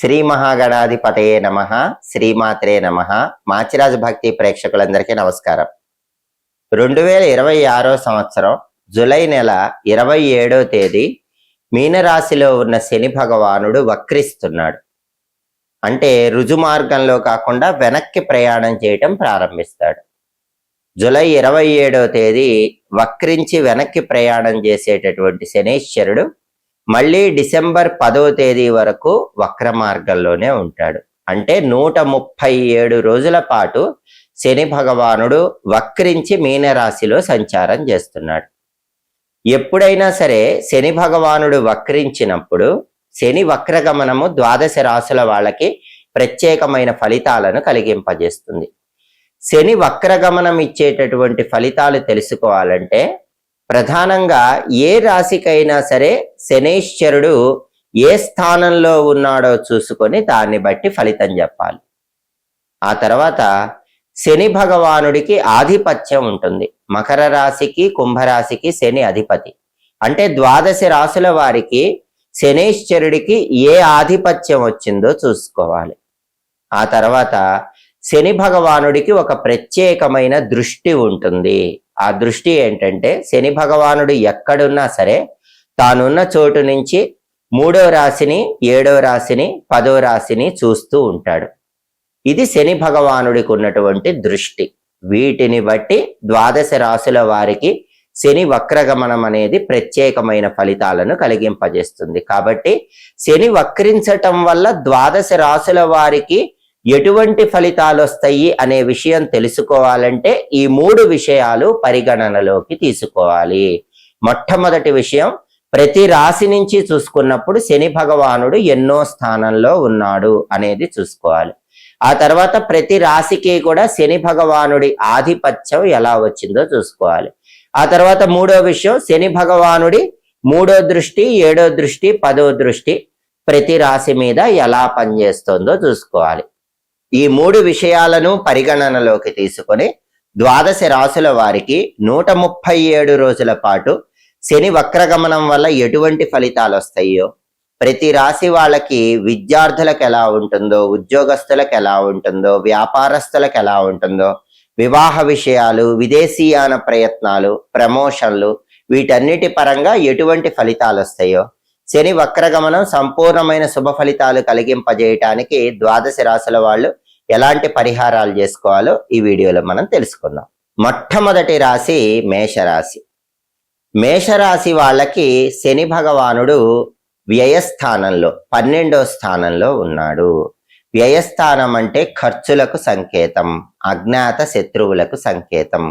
శ్రీ మహాగణాధిపతయే నమః. శ్రీమాత్రే నమః. మాచిరాజు భక్తి ప్రేక్షకులందరికీ నమస్కారం. 2026 సంవత్సరం జూలై నెల 27వ తేదీ మీనరాశిలో ఉన్న శని భగవానుడు వక్రిస్తున్నాడు. అంటే రుజు మార్గంలో కాకుండా వెనక్కి ప్రయాణం చేయటం ప్రారంభిస్తాడు. జూలై 27వ తేదీ వక్రించి వెనక్కి ప్రయాణం చేసేటటువంటి శనీశ్వరుడు మళ్ళీ డిసెంబర్ 10వ తేదీ వరకు వక్ర మార్గంలోనే ఉంటాడు. అంటే 137 రోజుల పాటు శని భగవానుడు వక్రించి మీనరాశిలో సంచారం చేస్తున్నాడు. ఎప్పుడైనా సరే శని భగవానుడు వక్రించినప్పుడు శని వక్రగమనము ద్వాదశ రాశుల వాళ్ళకి ప్రత్యేకమైన ఫలితాలను కలిగింపజేస్తుంది. శని వక్రగమనం ఇచ్చేటటువంటి ఫలితాలు తెలుసుకోవాలంటే ప్రధానంగా ఏ రాశికైనా సరే శనీశ్వరుడు ఏ స్థానంలో ఉన్నాడో చూసుకొని దాన్ని బట్టి ఫలితం చెప్పాలి. ఆ తర్వాత శని భగవానుడికి ఆధిపత్యం ఉంటుంది. మకర రాశికి కుంభరాశికి శని అధిపతి. అంటే ద్వాదశ రాశుల వారికి శనీశ్వరుడికి ఏ ఆధిపత్యం వచ్చిందో చూసుకోవాలి. ఆ తర్వాత శని భగవానుడికి ఒక ప్రత్యేకమైన దృష్టి ఉంటుంది. ఆ దృష్టి ఏంటంటే శని భగవానుడు ఎక్కడున్నా సరే తానున్న చోటు నుంచి 3వ రాశిని 7వ రాశిని 10వ రాశిని చూస్తూ ఉంటాడు. ఇది శని భగవానుడికి ఉన్నటువంటి దృష్టి. వీటిని బట్టి ద్వాదశ రాశుల వారికి శని వక్రగమనం అనేది ప్రత్యేకమైన ఫలితాలను కలిగింపజేస్తుంది. కాబట్టి శని వక్రించటం వల్ల ద్వాదశ రాశుల వారికి ఎటువంటి ఫలితాలు వస్తాయి అనే విషయం తెలుసుకోవాలంటే ఈ 3 విషయాలు పరిగణనలోకి తీసుకోవాలి. మొట్టమొదటి విషయం, ప్రతి రాశి నుంచి చూసుకున్నప్పుడు శని భగవానుడు ఎన్నో స్థానంలో ఉన్నాడు అనేది చూసుకోవాలి. ఆ తర్వాత ప్రతి రాశికి కూడా శని భగవానుడి ఆధిపత్యం ఎలా వచ్చిందో చూసుకోవాలి. ఆ తర్వాత 3వ విషయం, శని భగవానుడి 3వ దృష్టి 7వ దృష్టి 10వ దృష్టి ప్రతి రాశి మీద ఎలా పనిచేస్తుందో చూసుకోవాలి. ఈ 3 విషయాలను పరిగణనలోకి తీసుకొని ద్వాదశ రాశుల వారికి 137 రోజుల పాటు శని వక్రగమనం వల్ల ఎటువంటి ఫలితాలు వస్తాయో, ప్రతి రాశి వాళ్ళకి విద్యార్థులకు ఎలా ఉంటుందో, ఉద్యోగస్తులకు ఎలా ఉంటుందో, వ్యాపారస్తులకు ఎలా ఉంటుందో, వివాహ విషయాలు, విదేశీయాన ప్రయత్నాలు, ప్రమోషన్లు, వీటన్నిటి పరంగా ఎటువంటి ఫలితాలు వస్తాయో, శని వక్రగమనం సంపూర్ణమైన శుభ ఫలితాలు కలిగింపజేయటానికి ద్వాదశ రాశుల వాళ్ళు ఎలాంటి పరిహారాలు చేసుకోవాలో ఈ వీడియోలో మనం తెలుసుకుందాం. మొట్టమొదటి రాశి మేషరాశి. మేషరాశి వాళ్ళకి శని భగవానుడు వ్యయస్థానంలో 12వ స్థానంలో ఉన్నాడు. వ్యయస్థానం అంటే ఖర్చులకు సంకేతం, అజ్ఞాత శత్రువులకు సంకేతం.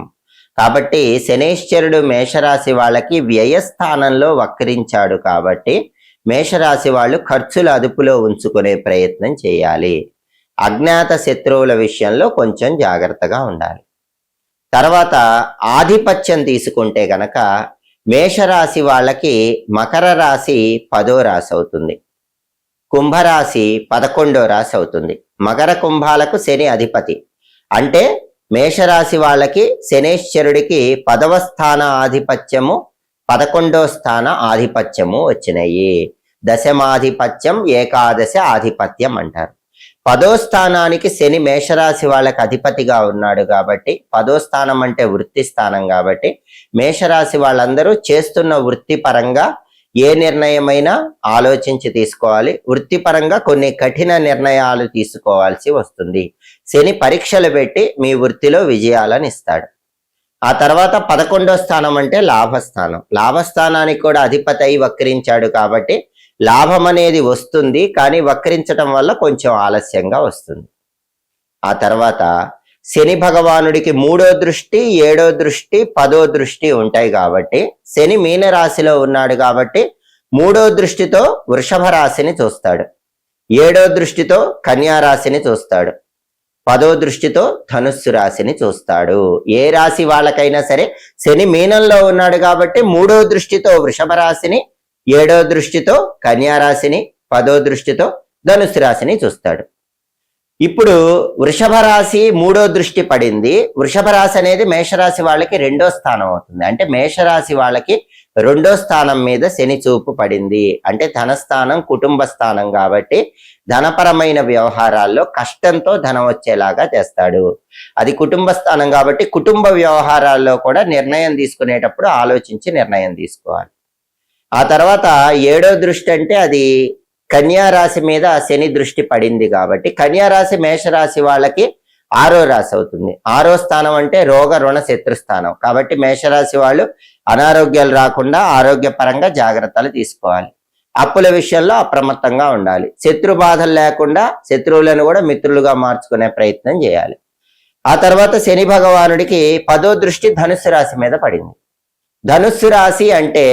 కాబట్టి శనీశ్వరుడు మేషరాశి వాళ్ళకి వ్యయస్థానంలో వక్రించాడు. కాబట్టి మేషరాశి వాళ్ళు ఖర్చులు అదుపులో ఉంచుకునే ప్రయత్నం చేయాలి. అజ్ఞాత శత్రువుల విషయంలో కొంచెం జాగ్రత్తగా ఉండాలి. తర్వాత ఆధిపత్యం తీసుకుంటే గనక మేషరాశి వాళ్ళకి మకర రాశి 10వ రాశి అవుతుంది, కుంభరాశి 11వ రాశి అవుతుంది. మకర కుంభాలకు శని అధిపతి. అంటే మేషరాశి వాళ్ళకి శనీశ్వరుడికి 10వ స్థాన ఆధిపత్యము 11వ స్థాన ఆధిపత్యము వచ్చినాయి. దశమాధిపత్యం ఏకాదశ ఆధిపత్యం అంటారు. 10వ స్థానానికి శని మేషరాశి వాళ్ళకి అధిపతిగా ఉన్నాడు. కాబట్టి 10వ స్థానం అంటే వృత్తి స్థానం. కాబట్టి మేషరాశి వాళ్ళందరూ చేస్తున్న వృత్తిపరంగా ఏ నిర్ణయమైనా ఆలోచించి తీసుకోవాలి. వృత్తిపరంగా కొన్ని కఠిన నిర్ణయాలు తీసుకోవాల్సి వస్తుంది. శని పరీక్షలు పెట్టి మీ వృత్తిలో విజయాలను ఇస్తాడు. ఆ తర్వాత 11వ స్థానం అంటే లాభస్థానం. లాభస్థానానికి కూడా అధిపతి అయి వక్రించాడు. కాబట్టి లాభం అనేది వస్తుంది, కానీ వక్రించటం వల్ల కొంచెం ఆలస్యంగా వస్తుంది. ఆ తర్వాత శని భగవానుడికి 3వ దృష్టి 7వ దృష్టి 10వ దృష్టి ఉంటాయి. కాబట్టి శని మీనరాశిలో ఉన్నాడు. కాబట్టి 3వ దృష్టితో వృషభ రాశిని చూస్తాడు, 7వ దృష్టితో కన్యా రాశిని చూస్తాడు, 10వ దృష్టితో ధనుస్సు రాశిని చూస్తాడు. ఏ రాశి వాళ్ళకైనా సరే శని మీనంలో ఉన్నాడు. కాబట్టి 3వ దృష్టితో వృషభ రాశిని, 7వ దృష్టితో కన్యా రాశిని, 10వ దృష్టితో ధనుస్సు రాశిని చూస్తాడు. ఇప్పుడు వృషభ రాశి 3వ దృష్టి పడింది. వృషభ రాశి అనేది మేషరాశి వాళ్ళకి 2వ స్థానం అవుతుంది. అంటే మేషరాశి వాళ్ళకి రెండో స్థానం మీద శని చూపు పడింది. అంటే ధనస్థానం కుటుంబ స్థానం కాబట్టి ధనపరమైన వ్యవహారాల్లో కష్టంతో ధనం వచ్చేలాగా చేస్తాడు. అది కుటుంబ స్థానం కాబట్టి కుటుంబ వ్యవహారాల్లో కూడా నిర్ణయం తీసుకునేటప్పుడు ఆలోచించి నిర్ణయం తీసుకోవాలి. ఆ తర్వాత 7వ దృష్టి అంటే అది కన్యా రాశి మీద శని దృష్టి పడింది కాబట్టి కన్యా రాశి మేషరాశి వాళ్ళకి 6వ రాశి అవుతుంది. 6వ స్థానం అంటే రోగ రుణ శత్రు స్థానం కాబట్టి మేషరాశి వాళ్ళు అనారోగ్యాలు రాకుండా ఆరోగ్యపరంగా జాగ్రత్తలు తీసుకోవాలి. అప్పుల విషయంలో అప్రమత్తంగా ఉండాలి. శత్రు బాధలు లేకుండా శత్రువులను కూడా మిత్రులుగా మార్చుకునే ప్రయత్నం చేయాలి. ఆ తర్వాత శని భగవానుడికి 10వ దృష్టి ధనుస్సు రాశి మీద పడింది. ధనుస్సు రాశి అంటే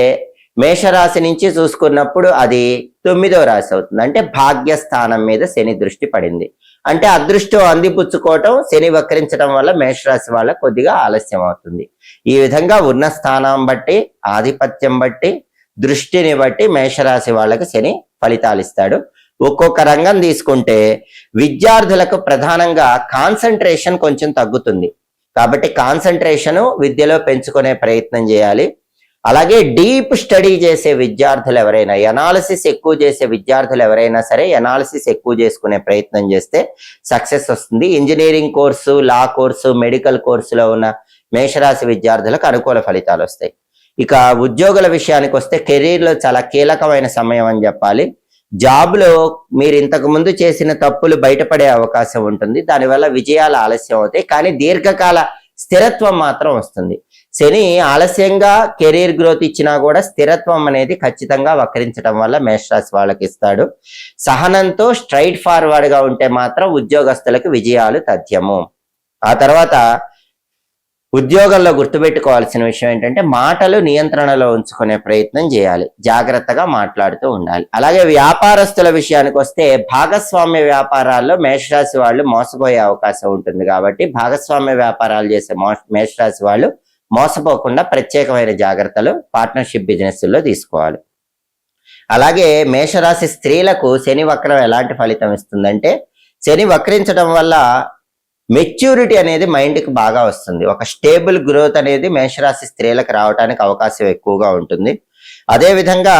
మేషరాశి నుంచి చూసుకున్నప్పుడు అది 9వ రాశి అవుతుంది. అంటే భాగ్యస్థానం మీద శని దృష్టి పడింది. అంటే అదృష్టం అందిపుచ్చుకోవటం శని వక్రించడం వల్ల మేషరాశి వాళ్ళ కొద్దిగా ఆలస్యం అవుతుంది. ఈ విధంగా ఉన్న స్థానం బట్టి ఆధిపత్యం బట్టి దృష్టిని బట్టి మేషరాశి వాళ్ళకి శని ఫలితాలు ఇస్తాడు. ఒక్కొక్క రంగం తీసుకుంటే విద్యార్థులకు ప్రధానంగా కాన్సన్ట్రేషన్ కొంచెం తగ్గుతుంది కాబట్టి కాన్సన్ట్రేషన్ విద్యలో పెంచుకునే ప్రయత్నం చేయాలి. అలాగే డీప్ స్టడీ చేసే విద్యార్థులు ఎవరైనా ఎనాలిసిస్ ఎక్కువ చేసే విద్యార్థులు ఎవరైనా సరే ఎనాలిసిస్ ఎక్కువ చేసుకునే ప్రయత్నం చేస్తే సక్సెస్ వస్తుంది. Engineering course, law course, medical కోర్సులో ఉన్న మేషరాశి విద్యార్థులకు అనుకూల ఫలితాలు వస్తాయి. ఇక ఉద్యోగుల విషయానికి వస్తే కెరీర్లో చాలా కీలకమైన సమయం అని చెప్పాలి. జాబ్లో మీరు ఇంతకు ముందు చేసిన తప్పులు బయటపడే అవకాశం ఉంటుంది. దానివల్ల విజయాలు ఆలస్యం అవుతాయి కానీ దీర్ఘకాల స్థిరత్వం మాత్రం వస్తుంది. శని ఆలస్యంగా కెరీర్ గ్రోత్ ఇచ్చినా కూడా స్థిరత్వం అనేది ఖచ్చితంగా వక్రించడం వల్ల మేషరాశి వాళ్ళకి ఇస్తాడు. సహనంతో స్ట్రైట్ ఫార్వర్డ్ గా ఉంటే మాత్రం ఉద్యోగస్తులకు విజయాలు తథ్యము. ఆ తర్వాత ఉద్యోగంలో గుర్తుపెట్టుకోవాల్సిన విషయం ఏంటంటే మాటలు నియంత్రణలో ఉంచుకునే ప్రయత్నం చేయాలి. జాగ్రత్తగా మాట్లాడుతూ ఉండాలి. అలాగే వ్యాపారస్తుల విషయానికి వస్తే భాగస్వామ్య వ్యాపారాల్లో మేషరాశి వాళ్ళు మోసపోయే అవకాశం ఉంటుంది కాబట్టి భాగస్వామ్య వ్యాపారాలు చేసే మేషరాశి వాళ్ళు మోసపోకుండా ప్రత్యేకమైన జాగ్రత్తలు పార్ట్నర్షిప్ బిజినెస్ లో తీసుకోవాలి. అలాగే మేషరాశి స్త్రీలకు శని వక్రం ఎలాంటి ఫలితం ఇస్తుందంటే శని వక్రించడం వల్ల మెచ్యూరిటీ అనేది మైండ్కి బాగా వస్తుంది. ఒక స్టేబుల్ గ్రోత్ అనేది మేషరాశి స్త్రీలకు రావడానికి అవకాశం ఎక్కువగా ఉంటుంది. అదేవిధంగా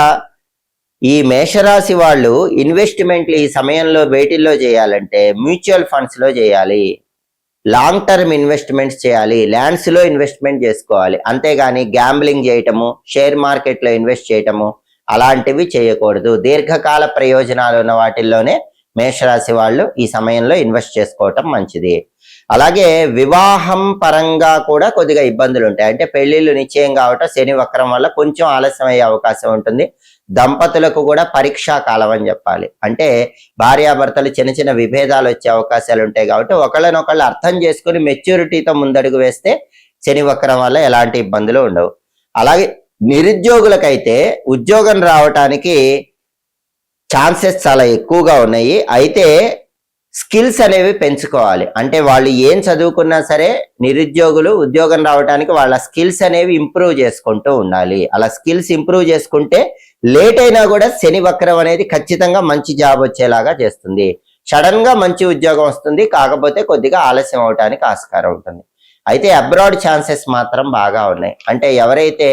ఈ మేషరాశి వాళ్ళు ఇన్వెస్ట్మెంట్లు ఈ సమయంలో వేటిల్లో చేయాలంటే మ్యూచువల్ ఫండ్స్ లో చేయాలి, లాంగ్ టర్మ్ ఇన్వెస్ట్మెంట్స్ చేయాలి, ల్యాండ్స్ లో ఇన్వెస్ట్మెంట్ చేసుకోవాలి. అంతేగాని గ్యాంబ్లింగ్ చేయటము, షేర్ మార్కెట్ లో ఇన్వెస్ట్ చేయటము అలాంటివి చేయకూడదు. దీర్ఘకాల ప్రయోజనాలు ఉన్న వాటిల్లోనే మేషరాశి వాళ్ళు ఈ సమయంలో ఇన్వెస్ట్ చేసుకోవటం మంచిది. అలాగే వివాహం పరంగా కూడా కొద్దిగా ఇబ్బందులు ఉంటాయి. అంటే పెళ్లిళ్ళు నిశ్చయం కావటం శని వక్రం వల్ల కొంచెం ఆలస్యం అయ్యే అవకాశం ఉంటుంది. దంపతులకు కూడా పరీక్షా కాలం అని చెప్పాలి. అంటే భార్యాభర్తలు చిన్న చిన్న విభేదాలు వచ్చే అవకాశాలు ఉంటాయి కాబట్టి ఒకళ్ళనొకళ్ళు అర్థం చేసుకుని మెచ్యూరిటీతో ముందడుగు వేస్తే శని వక్రం వల్ల ఎలాంటి ఇబ్బందులు ఉండవు. అలాగే నిరుద్యోగులకైతే ఉద్యోగం రావటానికి ఛాన్సెస్ చాలా ఎక్కువగా ఉన్నాయి. అయితే స్కిల్స్ అనేవి పెంచుకోవాలి. అంటే వాళ్ళు ఏం చదువుకున్నా సరే నిరుద్యోగులు ఉద్యోగం రావడానికి వాళ్ళ స్కిల్స్ అనేవి ఇంప్రూవ్ చేసుకుంటూ ఉండాలి. అలా స్కిల్స్ ఇంప్రూవ్ చేసుకుంటే లేట్ అయినా కూడా శని వక్రం అనేది ఖచ్చితంగా మంచి జాబ్ వచ్చేలాగా చేస్తుంది. సడన్ గా మంచి ఉద్యోగం వస్తుంది, కాకపోతే కొద్దిగా ఆలస్యం అవడానికి ఆస్కారం ఉంటుంది. అయితే అబ్రాడ్ ఛాన్సెస్ మాత్రం బాగా ఉన్నాయి. అంటే ఎవరైతే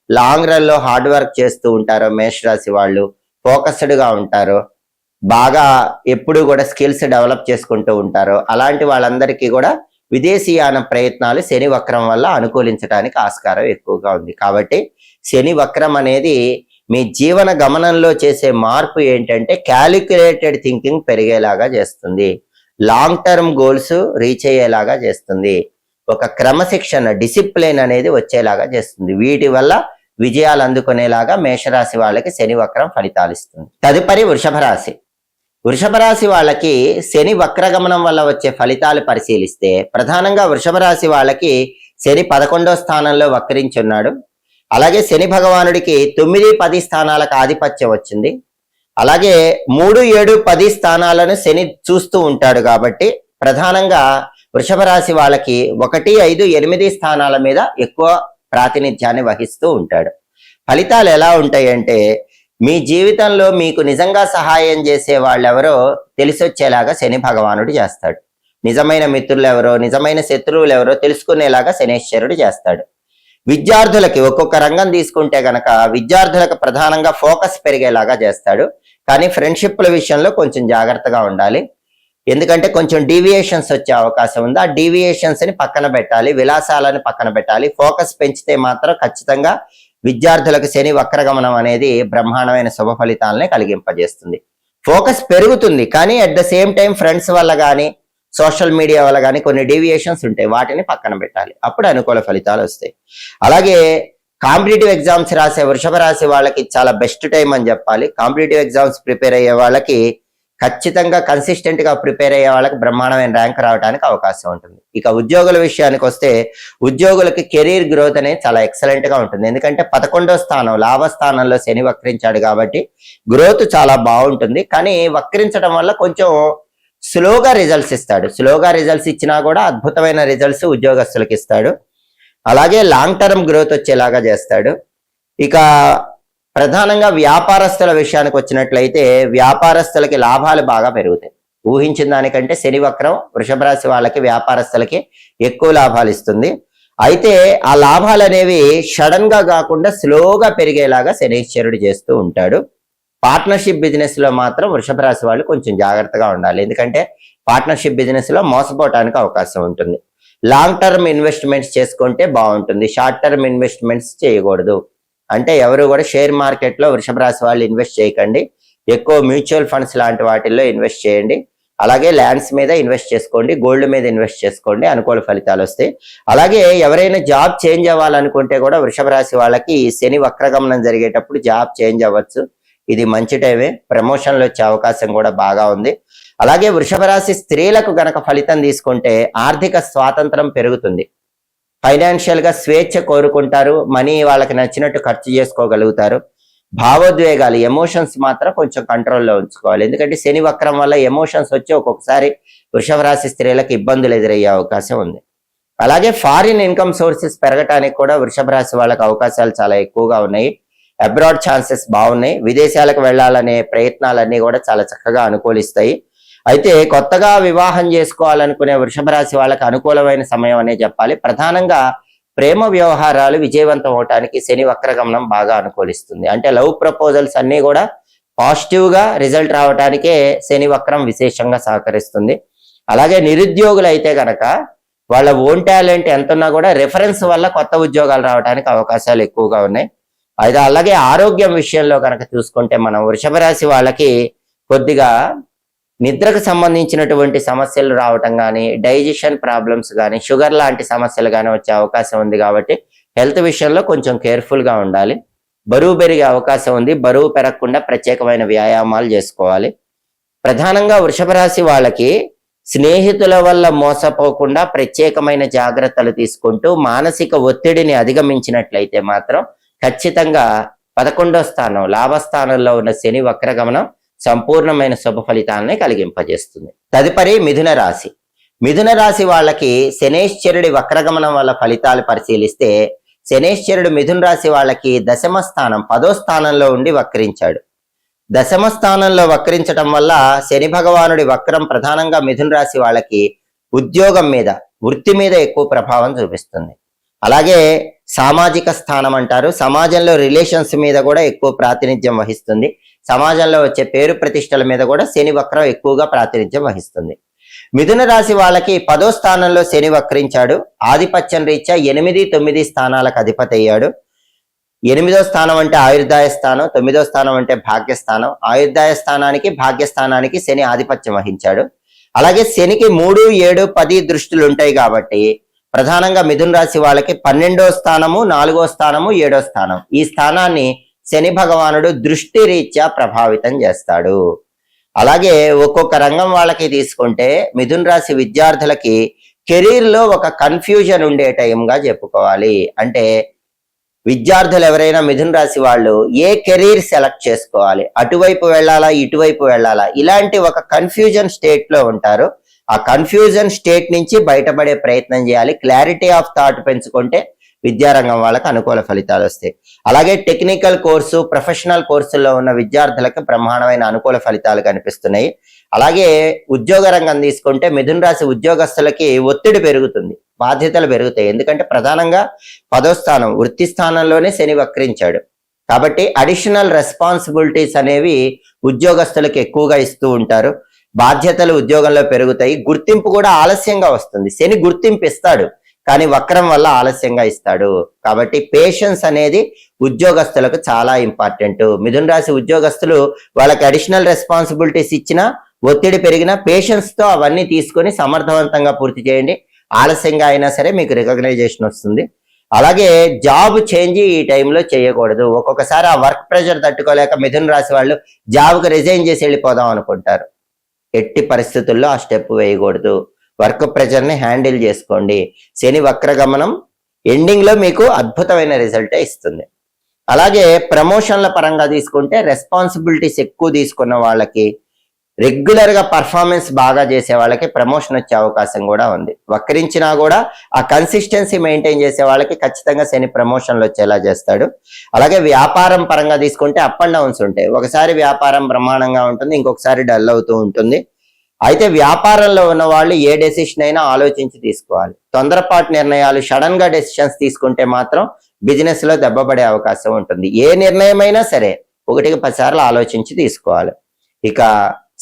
లాంగ్ రన్ లో హార్డ్ వర్క్ చేస్తూ ఉంటారో మేషరాశి వాళ్ళు, ఫోకస్డ్ గా ఉంటారో, బాగా ఎప్పుడు కూడా స్కిల్స్ డెవలప్ చేసుకుంటూ ఉంటారో అలాంటి వాళ్ళందరికీ కూడా విదేశీయాన ప్రయత్నాలు శని వక్రం వల్ల అనుకూలించడానికి ఆస్కారం ఎక్కువగా ఉంది. కాబట్టి శని వక్రం అనేది మీ జీవన గమనంలో చేసే మార్పు ఏంటంటే క్యాలిక్యులేటెడ్ థింకింగ్ పెరిగేలాగా చేస్తుంది, లాంగ్ టర్మ్ గోల్స్ రీచ్ అయ్యేలాగా చేస్తుంది, ఒక క్రమశిక్షణ డిసిప్లిన్ అనేది వచ్చేలాగా చేస్తుంది. వీటి వల్ల విజయాలు అందుకునేలాగా మేషరాశి వాళ్ళకి శని వక్రం ఫలితాలు ఇస్తుంది. తదుపరి వృషభ రాశి. వృషభ రాశి వాళ్ళకి శని వక్రగమనం వల్ల వచ్చే ఫలితాలు పరిశీలిస్తే ప్రధానంగా వృషభ రాశి వాళ్ళకి శని 11వ స్థానంలో వక్రించి ఉన్నాడు. అలాగే శని భగవానుడికి 9, 10 స్థానాలకు ఆధిపత్యం వచ్చింది. అలాగే 3, 7, 10 స్థానాలను శని చూస్తూ ఉంటాడు కాబట్టి ప్రధానంగా వృషభ రాశి వాళ్ళకి 1, 5, 8 స్థానాల మీద ఎక్కువ ప్రాతినిధ్యాన్ని వహిస్తూ ఉంటాడు. ఫలితాలు ఎలా ఉంటాయి అంటే మీ జీవితంలో మీకు నిజంగా సహాయం చేసే వాళ్ళెవరో తెలిసొచ్చేలాగా శని భగవానుడు చేస్తాడు. నిజమైన మిత్రులు ఎవరో, నిజమైన శత్రువులు ఎవరో తెలుసుకునేలాగా శనేశ్వరుడు చేస్తాడు. విద్యార్థులకి ఒక్కొక్క రంగం తీసుకుంటే గనక విద్యార్థులకు ప్రధానంగా ఫోకస్ పెరిగేలాగా చేస్తాడు. కానీ ఫ్రెండ్షిప్ల విషయంలో కొంచెం జాగ్రత్తగా ఉండాలి. ఎందుకంటే కొంచెం డీవియేషన్స్ వచ్చే అవకాశం ఉంది. ఆ డీవియేషన్స్ ని పక్కన పెట్టాలి, విలాసాలని పక్కన పెట్టాలి. ఫోకస్ పెంచితే మాత్రం ఖచ్చితంగా విద్యార్థులకు శని వక్రగమనం అనేది బ్రహ్మాండమైన శుభ ఫలితాలనే కలిగింపజేస్తుంది. ఫోకస్ పెరుగుతుంది, కానీ at the same time friends వల్ల కానీ సోషల్ మీడియా వల్ల కానీ కొన్ని డీవియేషన్స్ ఉంటాయి, వాటిని పక్కన పెట్టాలి. అప్పుడు అనుకూల ఫలితాలు వస్తాయి. అలాగే కాంపిటేటివ్ ఎగ్జామ్స్ రాసే వృషభ రాశి వాళ్ళకి చాలా బెస్ట్ టైం అని చెప్పాలి. కాంపిటేటివ్ ఎగ్జామ్స్ ప్రిపేర్ అయ్యే వాళ్ళకి ఖచ్చితంగా కన్సిస్టెంట్ గా ప్రిపేర్ అయ్యే వాళ్ళకి బ్రహ్మాండమైన ర్యాంక్ రావడానికి అవకాశం ఉంటుంది. ఇక ఉద్యోగుల విషయానికి వస్తే ఉద్యోగులకి కెరీర్ గ్రోత్ అనేది చాలా ఎక్సలెంట్ గా ఉంటుంది. ఎందుకంటే 11వ స్థానం లాభస్థానంలో శని వక్రించాడు కాబట్టి గ్రోత్ చాలా బాగుంటుంది. కానీ వక్రించడం వల్ల కొంచెం స్లోగా రిజల్ట్స్ ఇస్తాడు. స్లోగా రిజల్ట్స్ ఇచ్చినా కూడా అద్భుతమైన రిజల్ట్స్ ఉద్యోగస్తులకు ఇస్తాడు. అలాగే లాంగ్ టర్మ్ గ్రోత్ వచ్చేలాగా చేస్తాడు. ఇక ప్రధానంగా వ్యాపారస్తుల విషయానికి వచ్చినట్లయితే వ్యాపారస్తులకి లాభాలు బాగా పెరుగుతాయి. ఊహించిన దానికంటే శని వక్రం వృషభ రాశి వాళ్ళకి వ్యాపారస్తులకి ఎక్కువ లాభాలు ఇస్తుంది. అయితే ఆ లాభాలు అనేవి సడన్ గా కాకుండా స్లోగా పెరిగేలాగా శనీశ్వరుడు చేస్తూ ఉంటాడు. పార్ట్నర్షిప్ బిజినెస్ లో మాత్రం వృషభ రాశి వాళ్ళు కొంచెం జాగ్రత్తగా ఉండాలి. ఎందుకంటే పార్ట్నర్షిప్ బిజినెస్ లో మోసపోవడానికి అవకాశం ఉంటుంది. లాంగ్ టర్మ్ ఇన్వెస్ట్మెంట్స్ చేసుకుంటే బాగుంటుంది, షార్ట్ టర్మ్ ఇన్వెస్ట్మెంట్స్ చేయకూడదు. అంటే ఎవరు కూడా షేర్ మార్కెట్ లో వృషభ రాశి వాళ్ళు ఇన్వెస్ట్ చేయకండి. ఎక్కువ మ్యూచువల్ ఫండ్స్ లాంటి వాటిల్లో ఇన్వెస్ట్ చేయండి. అలాగే ల్యాండ్స్ మీద ఇన్వెస్ట్ చేసుకోండి, గోల్డ్ మీద ఇన్వెస్ట్ చేసుకోండి, అనుకూల ఫలితాలు వస్తాయి. అలాగే ఎవరైనా జాబ్ చేంజ్ అవ్వాలనుకుంటే కూడా వృషభ రాశి వాళ్ళకి శని వక్రగమనం జరిగేటప్పుడు జాబ్ చేంజ్ అవ్వచ్చు. ఇది మంచి టైమే, ప్రమోషన్లు వచ్చే అవకాశం కూడా బాగా ఉంది. అలాగే వృషభ రాశి స్త్రీలకు గనక ఫలితం తీసుకుంటే ఆర్థిక స్వాతంత్రం పెరుగుతుంది. ఫైనాన్షియల్ గా స్వేచ్ఛ కోరుకుంటారు, మనీ వాళ్ళకి నచ్చినట్టు ఖర్చు చేసుకోగలుగుతారు. భావోద్వేగాలు ఎమోషన్స్ మాత్రం కొంచెం కంట్రోల్లో ఉంచుకోవాలి. ఎందుకంటే శని వక్రం వల్ల ఎమోషన్స్ వచ్చి ఒక్కొక్కసారి వృషభ రాశి స్త్రీలకు ఇబ్బందులు ఎదురయ్యే అవకాశం ఉంది. అలాగే ఫారిన్ ఇన్కమ్ సోర్సెస్ పెరగటానికి కూడా వృషభ రాశి వాళ్ళకి అవకాశాలు చాలా ఎక్కువగా ఉన్నాయి. అబ్రాడ్ ఛాన్సెస్ బాగున్నాయి. విదేశాలకు వెళ్లాలనే ప్రయత్నాలన్నీ కూడా చాలా చక్కగా అనుకూలిస్తాయి. అయితే కొత్తగా వివాహం చేసుకోవాలనుకునే వృషభ రాశి వాళ్ళకి అనుకూలమైన సమయం అనే చెప్పాలి. ప్రధానంగా ప్రేమ వ్యవహారాలు విజయవంతం అవటానికి శని వక్రగమనం బాగా అనుకూలిస్తుంది. అంటే లవ్ ప్రపోజల్స్ అన్ని కూడా పాజిటివ్ గా రిజల్ట్ రావటానికే శని వక్రం విశేషంగా సహకరిస్తుంది. అలాగే నిరుద్యోగులు అయితే గనక వాళ్ళ ఓన్ టాలెంట్ ఎంతున్నా కూడా రెఫరెన్స్ వల్ల కొత్త ఉద్యోగాలు రావడానికి అవకాశాలు ఎక్కువగా ఉన్నాయి. అయితే అలాగే ఆరోగ్యం విషయంలో కనుక చూసుకుంటే మనం వృషభ రాశి వాళ్ళకి కొద్దిగా నిద్రకు సంబంధించినటువంటి సమస్యలు రావటం కానీ, డైజెషన్ ప్రాబ్లమ్స్ కానీ, షుగర్ లాంటి సమస్యలు కానీ వచ్చే అవకాశం ఉంది. కాబట్టి హెల్త్ విషయంలో కొంచెం కేర్ఫుల్ గా ఉండాలి. బరువు పెరిగే అవకాశం ఉంది. బరువు పెరగకుండా ప్రత్యేకమైన వ్యాయామాలు చేసుకోవాలి. ప్రధానంగా వృషభ రాశి వాళ్ళకి స్నేహితుల వల్ల మోసపోకుండా ప్రత్యేకమైన జాగ్రత్తలు తీసుకుంటూ మానసిక ఒత్తిడిని అధిగమించినట్లయితే మాత్రం ఖచ్చితంగా 11వ స్థానం లాభస్థానంలో ఉన్న శని వక్రగమనం సంపూర్ణమైన శుభ ఫలితాలని కలిగింపజేస్తుంది. తదుపరి మిథున రాశి. మిథున రాశి వాళ్ళకి శనేశ్వరుడి వక్రగమనం వల్ల ఫలితాలు పరిశీలిస్తే శనేశ్వరుడు మిథున రాశి వాళ్ళకి 10వ స్థానం 10వ స్థానంలో ఉండి వక్రించాడు. 10వ స్థానంలో వక్రించడం వల్ల శని భగవానుడి వక్రం ప్రధానంగా మిథున రాశి వాళ్ళకి ఉద్యోగం మీద, వృత్తి మీద ఎక్కువ ప్రభావం చూపిస్తుంది. అలాగే సామాజిక స్థానం అంటారు, సమాజంలో రిలేషన్స్ మీద కూడా ఎక్కువ ప్రాతినిధ్యం వహిస్తుంది. సమాజంలో వచ్చే పేరు ప్రతిష్టల మీద కూడా శని వక్రం ఎక్కువగా ప్రాతినిధ్యం వహిస్తుంది. మిథున రాశి వాళ్ళకి 10వ స్థానంలో శని వక్రించాడు. ఆధిపత్యం రీత్యా 8, 9 స్థానాలకు అధిపతి అయ్యాడు. 8వ స్థానం అంటే ఆయుర్దాయ స్థానం, 9వ స్థానం అంటే భాగ్యస్థానం. ఆయుర్దాయ స్థానానికి భాగ్యస్థానానికి శని ఆధిపత్యం వహించాడు. అలాగే శనికి 3, 7, 10 దృష్టిలు ఉంటాయి కాబట్టి ప్రధానంగా మిథున రాశి వాళ్ళకి 12వ స్థానము, 4వ స్థానము, 7వ స్థానం, ఈ స్థానాన్ని శని భగవానుడు దృష్టి రీత్యా ప్రభావితం చేస్తాడు. అలాగే ఒక్కొక్క రంగం వాళ్ళకి తీసుకుంటే మిథున రాశి విద్యార్థులకి కెరీర్ లో ఒక కన్ఫ్యూజన్ ఉండే టైంగా చెప్పుకోవాలి. అంటే విద్యార్థులు ఎవరైనా మిథున రాశి వాళ్ళు ఏ కెరీర్ సెలెక్ట్ చేసుకోవాలి, అటువైపు వెళ్ళాలా ఇటువైపు వెళ్ళాలా, ఇలాంటి ఒక కన్ఫ్యూజన్ స్టేట్ లో ఉంటారు. ఆ కన్ఫ్యూజన్ స్టేట్ నుంచి బయటపడే ప్రయత్నం చేయాలి. క్లారిటీ ఆఫ్ థాట్ పెంచుకుంటే విద్యారంగం వాళ్ళకి అనుకూల ఫలితాలు వస్తాయి. అలాగే టెక్నికల్ కోర్సు, ప్రొఫెషనల్ కోర్సుల్లో ఉన్న విద్యార్థులకు బ్రహ్మాండమైన అనుకూల ఫలితాలు కనిపిస్తున్నాయి. అలాగే ఉద్యోగ రంగం తీసుకుంటే మిథున రాశి ఉద్యోగస్తులకి ఒత్తిడి పెరుగుతుంది, బాధ్యతలు పెరుగుతాయి. ఎందుకంటే ప్రధానంగా 10వ స్థానం వృత్తి స్థానంలోనే శని వక్రించాడు కాబట్టి అడిషనల్ రెస్పాన్సిబిలిటీస్ అనేవి ఉద్యోగస్తులకు ఎక్కువగా ఇస్తూ ఉంటారు. బాధ్యతలు ఉద్యోగంలో పెరుగుతాయి. గుర్తింపు కూడా ఆలస్యంగా వస్తుంది. శని గుర్తింపు ఇస్తాడు కానీ వక్రం వల్ల ఆలస్యంగా ఇస్తాడు. కాబట్టి పేషెన్స్ అనేది ఉద్యోగస్తులకు చాలా ఇంపార్టెంట్. మిథున రాశి ఉద్యోగస్తులు వాళ్ళకి అడిషనల్ రెస్పాన్సిబిలిటీస్ ఇచ్చినా, ఒత్తిడి పెరిగినా పేషెన్స్ తో అవన్నీ తీసుకొని సమర్థవంతంగా పూర్తి చేయండి. ఆలస్యంగా అయినా సరే మీకు రికగ్నైజేషన్ వస్తుంది. అలాగే జాబ్ చేంజ్ ఈ టైంలో చేయకూడదు. ఒక్కొక్కసారి ఆ వర్క్ ప్రెషర్ తట్టుకోలేక మిథున రాశి వాళ్ళు జాబ్కి రిజైన్ చేసి వెళ్ళిపోదాం అనుకుంటారు. ఎట్టి పరిస్థితుల్లో ఆ స్టెప్ వేయకూడదు. వర్క్ ప్రెషర్ని హ్యాండిల్ చేసుకోండి. శని వక్రగమనం ఎండింగ్ లో మీకు అద్భుతమైన రిజల్టే ఇస్తుంది. అలాగే ప్రమోషన్ల పరంగా తీసుకుంటే రెస్పాన్సిబిలిటీస్ ఎక్కువ తీసుకున్న వాళ్ళకి, రెగ్యులర్ గా పర్ఫార్మెన్స్ బాగా చేసే వాళ్ళకి ప్రమోషన్ వచ్చే అవకాశం కూడా ఉంది. వక్రించినా కూడా ఆ కన్సిస్టెన్సీ మెయింటైన్ చేసే వాళ్ళకి ఖచ్చితంగా శని ప్రమోషన్లు వచ్చేలా చేస్తాడు. అలాగే వ్యాపారం పరంగా తీసుకుంటే అప్ అండ్ డౌన్స్ ఉంటాయి. ఒకసారి వ్యాపారం బ్రహ్మాండంగా ఉంటుంది, ఇంకొకసారి డల్ అవుతూ ఉంటుంది. అయితే వ్యాపారంలో ఉన్న వాళ్ళు ఏ డెసిషన్ అయినా ఆలోచించి తీసుకోవాలి. తొందరపాటు నిర్ణయాలు, సడన్ గా డెసిషన్స్ తీసుకుంటే మాత్రం బిజినెస్ లో దెబ్బపడే అవకాశం ఉంటుంది. ఏ నిర్ణయం అయినా సరే 1కి 10 సార్లు ఆలోచించి తీసుకోవాలి. ఇక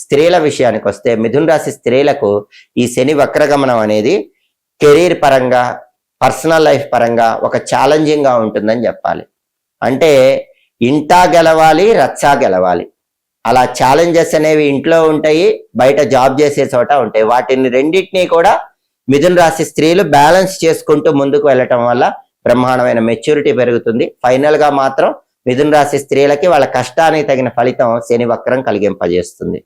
స్త్రీల విషయానికి వస్తే మిథున రాశి స్త్రీలకు ఈ శని వక్రగమనం అనేది కెరీర్ పరంగా, పర్సనల్ లైఫ్ పరంగా ఒక ఛాలెంజింగ్ గా ఉంటుందని చెప్పాలి. అంటే ఇంటా గెలవాలి, రచ్చా గెలవాలి. అలా ఛాలెంజెస్ అనేవి ఇంట్లో ఉంటాయి, బయట జాబ్ చేసే చోట ఉంటాయి. వాటిని రెండింటినీ కూడా మిథున రాశి స్త్రీలు బ్యాలెన్స్ చేసుకుంటూ ముందుకు వెళ్ళటం వల్ల బ్రహ్మాండమైన మెచ్యూరిటీ పెరుగుతుంది. ఫైనల్ గా మాత్రం మిథున రాశి స్త్రీలకి వాళ్ళ కష్టానికి తగిన ఫలితం శని వక్రం కలిగింపజేస్తుంది.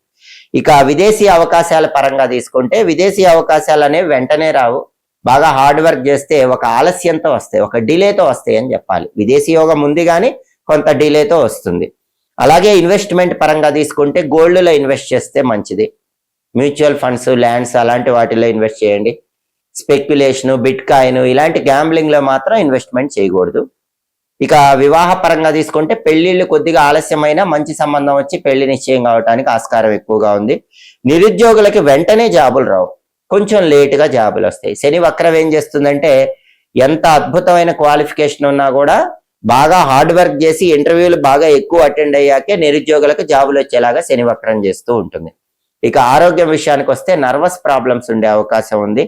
ఇక విదేశీ అవకాశాల పరంగా తీసుకుంటే విదేశీ అవకాశాలు అనేవి వెంటనే రావు. బాగా హార్డ్ వర్క్ చేస్తే ఒక ఆలస్యంతో వస్తాయి, ఒక డిలేతో వస్తాయి అని చెప్పాలి. విదేశీ యోగం ఉంది కానీ కొంత డిలేతో వస్తుంది. అలాగే ఇన్వెస్ట్మెంట్ పరంగా తీసుకుంటే గోల్డ్లో ఇన్వెస్ట్ చేస్తే మంచిది. మ్యూచువల్ ఫండ్స్, ల్యాండ్స్ అలాంటి వాటిలో ఇన్వెస్ట్ చేయండి. స్పెక్యులేషన్, బిట్ కాయిన్ ఇలాంటి గ్యాంబ్లింగ్ లో మాత్రం ఇన్వెస్ట్మెంట్ చేయకూడదు. ఇక వివాహ పరంగా తీసుకుంటే పెళ్లిళ్ళు కొద్దిగా ఆలస్యమైన మంచి సంబంధం వచ్చి పెళ్లి నిశ్చయం కావడానికి ఆస్కారం ఎక్కువగా ఉంది. నిరుద్యోగులకి వెంటనే జాబులు రావు, కొంచెం లేటుగా జాబులు వస్తాయి. శని వక్రం ఏం చేస్తుందంటే ఎంత అద్భుతమైన క్వాలిఫికేషన్ ఉన్నా కూడా బాగా హార్డ్ వర్క్ చేసి ఇంటర్వ్యూలు బాగా ఎక్కువ అటెండ్ అయ్యాకే నిరుద్యోగులకు జాబులు వచ్చేలాగా శని వక్రం చేస్తూ ఉంటుంది. ఇక ఆరోగ్యం విషయానికి వస్తే నర్వస్ ప్రాబ్లమ్స్ ఉండే అవకాశం ఉంది.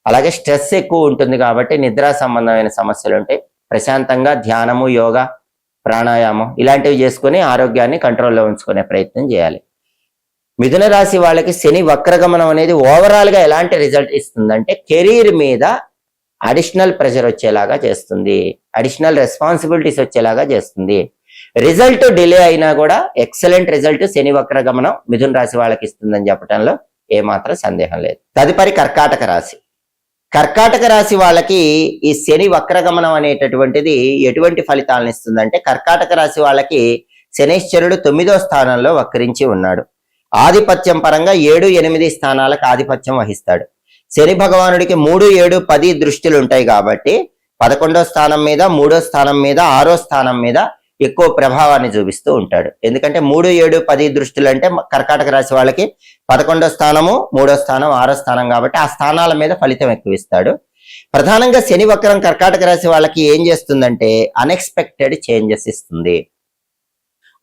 అలాగే స్ట్రెస్ ఎక్కువ ఉంటుంది కాబట్టి నిద్రా సంబంధమైన సమస్యలు ఉంటాయి. ప్రశాంతంగా ధ్యానము, యోగా, ప్రాణాయామం ఇలాంటివి చేసుకుని ఆరోగ్యాన్ని కంట్రోల్లో ఉంచుకునే ప్రయత్నం చేయాలి. మిథున రాశి వాళ్ళకి శని వక్రగమనం అనేది ఓవరాల్ గా ఎలాంటి రిజల్ట్ ఇస్తుందంటే కెరీర్ మీద అడిషనల్ ప్రెషర్ వచ్చేలాగా చేస్తుంది, అడిషనల్ రెస్పాన్సిబిలిటీస్ వచ్చేలాగా చేస్తుంది. రిజల్ట్ డిలే అయినా కూడా ఎక్సలెంట్ రిజల్ట్ శని వక్రగమనం మిథున రాశి వాళ్ళకి ఇస్తుందని చెప్పడంలో ఏమాత్రం సందేహం లేదు. తదుపరి కర్కాటక రాశి. కర్కాటక రాశి వాళ్ళకి ఈ శని వక్రగమనం అనేటటువంటిది ఎటువంటి ఫలితాలను ఇస్తుందంటే కర్కాటక రాశి వాళ్ళకి శనైశ్వరుడు 9వ స్థానంలో వక్రించి ఉన్నాడు. ఆధిపత్యం పరంగా 7, 8 స్థానాలకు ఆధిపత్యం వహిస్తాడు. శని భగవానుడికి 3, 7, 10 దృష్టిలు ఉంటాయి కాబట్టి 11వ స్థానం మీద, 3వ స్థానం మీద, 6వ స్థానం మీద ఎక్కువ ప్రభావాన్ని చూపిస్తూ ఉంటాడు. ఎందుకంటే 3, 7, 10 దృష్టిలు అంటే కర్కాటక రాశి వాళ్ళకి 11వ స్థానము, 3వ స్థానం, 6వ స్థానం కాబట్టి ఆ స్థానాల మీద ఫలితం ఎక్కువ ఇస్తాడు. ప్రధానంగా శని వక్రం కర్కాటక రాశి వాళ్ళకి ఏం చేస్తుందంటే అన్ఎక్స్పెక్టెడ్ చేంజెస్ ఇస్తుంది,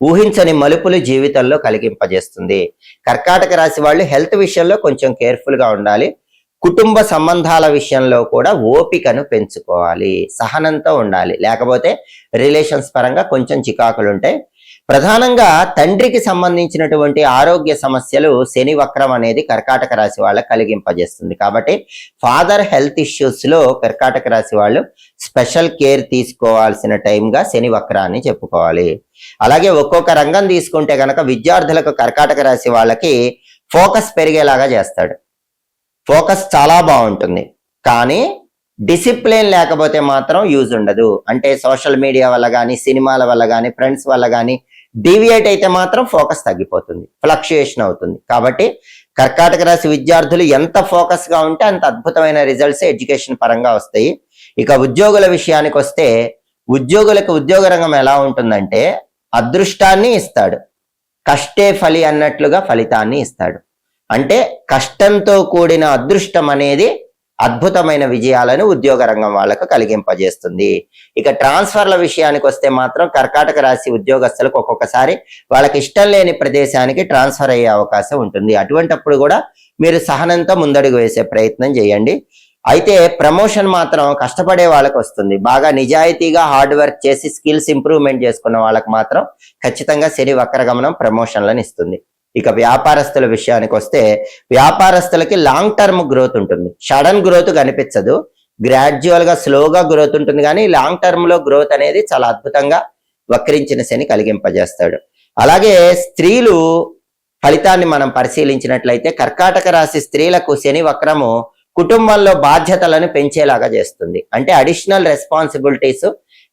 ఊహించని మలుపులు జీవితంలో కలిగింపజేస్తుంది. కర్కాటక రాశి వాళ్ళు హెల్త్ విషయంలో కొంచెం కేర్ఫుల్ గా ఉండాలి. కుటుంబ సంబంధాల విషయంలో కూడా ఓపికను పెంచుకోవాలి, సహనంతో ఉండాలి, లేకపోతే రిలేషన్స్ పరంగా కొంచెం చికాకులు ఉంటాయి. ప్రధానంగా తండ్రికి సంబంధించినటువంటి ఆరోగ్య సమస్యలు శని వక్రం అనేది కర్కాటక రాశి వాళ్ళకి కలిగింపజేస్తుంది. కాబట్టి ఫాదర్ హెల్త్ ఇష్యూస్ లో కర్కాటక రాశి వాళ్ళు స్పెషల్ కేర్ తీసుకోవాల్సిన టైంగా శని వక్రాన్ని చెప్పుకోవాలి. అలాగే ఒక్కొక్క రంగం తీసుకుంటే కనుక విద్యార్థులకు కర్కాటక రాశి వాళ్ళకి ఫోకస్ పెరిగేలాగా చేస్తాడు. ఫోకస్ చాలా బాగుంటుంది కానీ డిసిప్లిన్ లేకపోతే మాత్రం యూజ్ ఉండదు. అంటే సోషల్ మీడియా వల్ల కానీ, సినిమాల వల్ల కానీ, ఫ్రెండ్స్ వల్ల కానీ డీవియేట్ అయితే మాత్రం ఫోకస్ తగ్గిపోతుంది, ఫ్లక్చుయేషన్ అవుతుంది. కాబట్టి కర్కాటక రాశి విద్యార్థులు ఎంత ఫోకస్ గా ఉంటే అంత అద్భుతమైన రిజల్ట్స్ ఎడ్యుకేషన్ పరంగా వస్తాయి. ఇక ఉద్యోగుల విషయానికి వస్తే ఉద్యోగులకు ఉద్యోగ రంగం ఎలా ఉంటుందంటే అదృష్టాన్ని ఇస్తాడు, కష్టే ఫలి అన్నట్లుగా ఫలితాన్ని ఇస్తాడు. అంటే కష్టంతో కూడిన అదృష్టం అనేది అద్భుతమైన విజయాలను ఉద్యోగ రంగం వాళ్ళకు కలిగింపజేస్తుంది. ఇక ట్రాన్స్ఫర్ల విషయానికి వస్తే మాత్రం కర్కాటక రాశి ఉద్యోగస్తులకు ఒక్కొక్కసారి వాళ్ళకి ఇష్టం లేని ప్రదేశానికి ట్రాన్స్ఫర్ అయ్యే అవకాశం ఉంటుంది. అటువంటప్పుడు కూడా మీరు సహనంతో ముందడుగు వేసే ప్రయత్నం చేయండి. అయితే ప్రమోషన్ మాత్రం కష్టపడే వాళ్ళకి వస్తుంది. బాగా నిజాయితీగా హార్డ్ వర్క్ చేసి స్కిల్స్ ఇంప్రూవ్మెంట్ చేసుకున్న వాళ్ళకి మాత్రం ఖచ్చితంగా శని వక్రగమనం ప్రమోషన్లను ఇస్తుంది. ఇక వ్యాపారస్తుల విషయానికి వస్తే వ్యాపారస్తులకి లాంగ్ టర్మ్ గ్రోత్ ఉంటుంది. సడన్ గ్రోత్ కనిపించదు, గ్రాడ్యువల్ గా స్లోగా గ్రోత్ ఉంటుంది, కానీ లాంగ్ టర్మ్ లో గ్రోత్ అనేది చాలా అద్భుతంగా వక్రించిన శని కలిగింపజేస్తాడు. అలాగే స్త్రీలు ఫలితాన్ని మనం పరిశీలించినట్లయితే కర్కాటక రాశి స్త్రీలకు శని వక్రము కుటుంబంలో బాధ్యతలను పెంచేలాగా చేస్తుంది. అంటే అడిషనల్ రెస్పాన్సిబిలిటీస్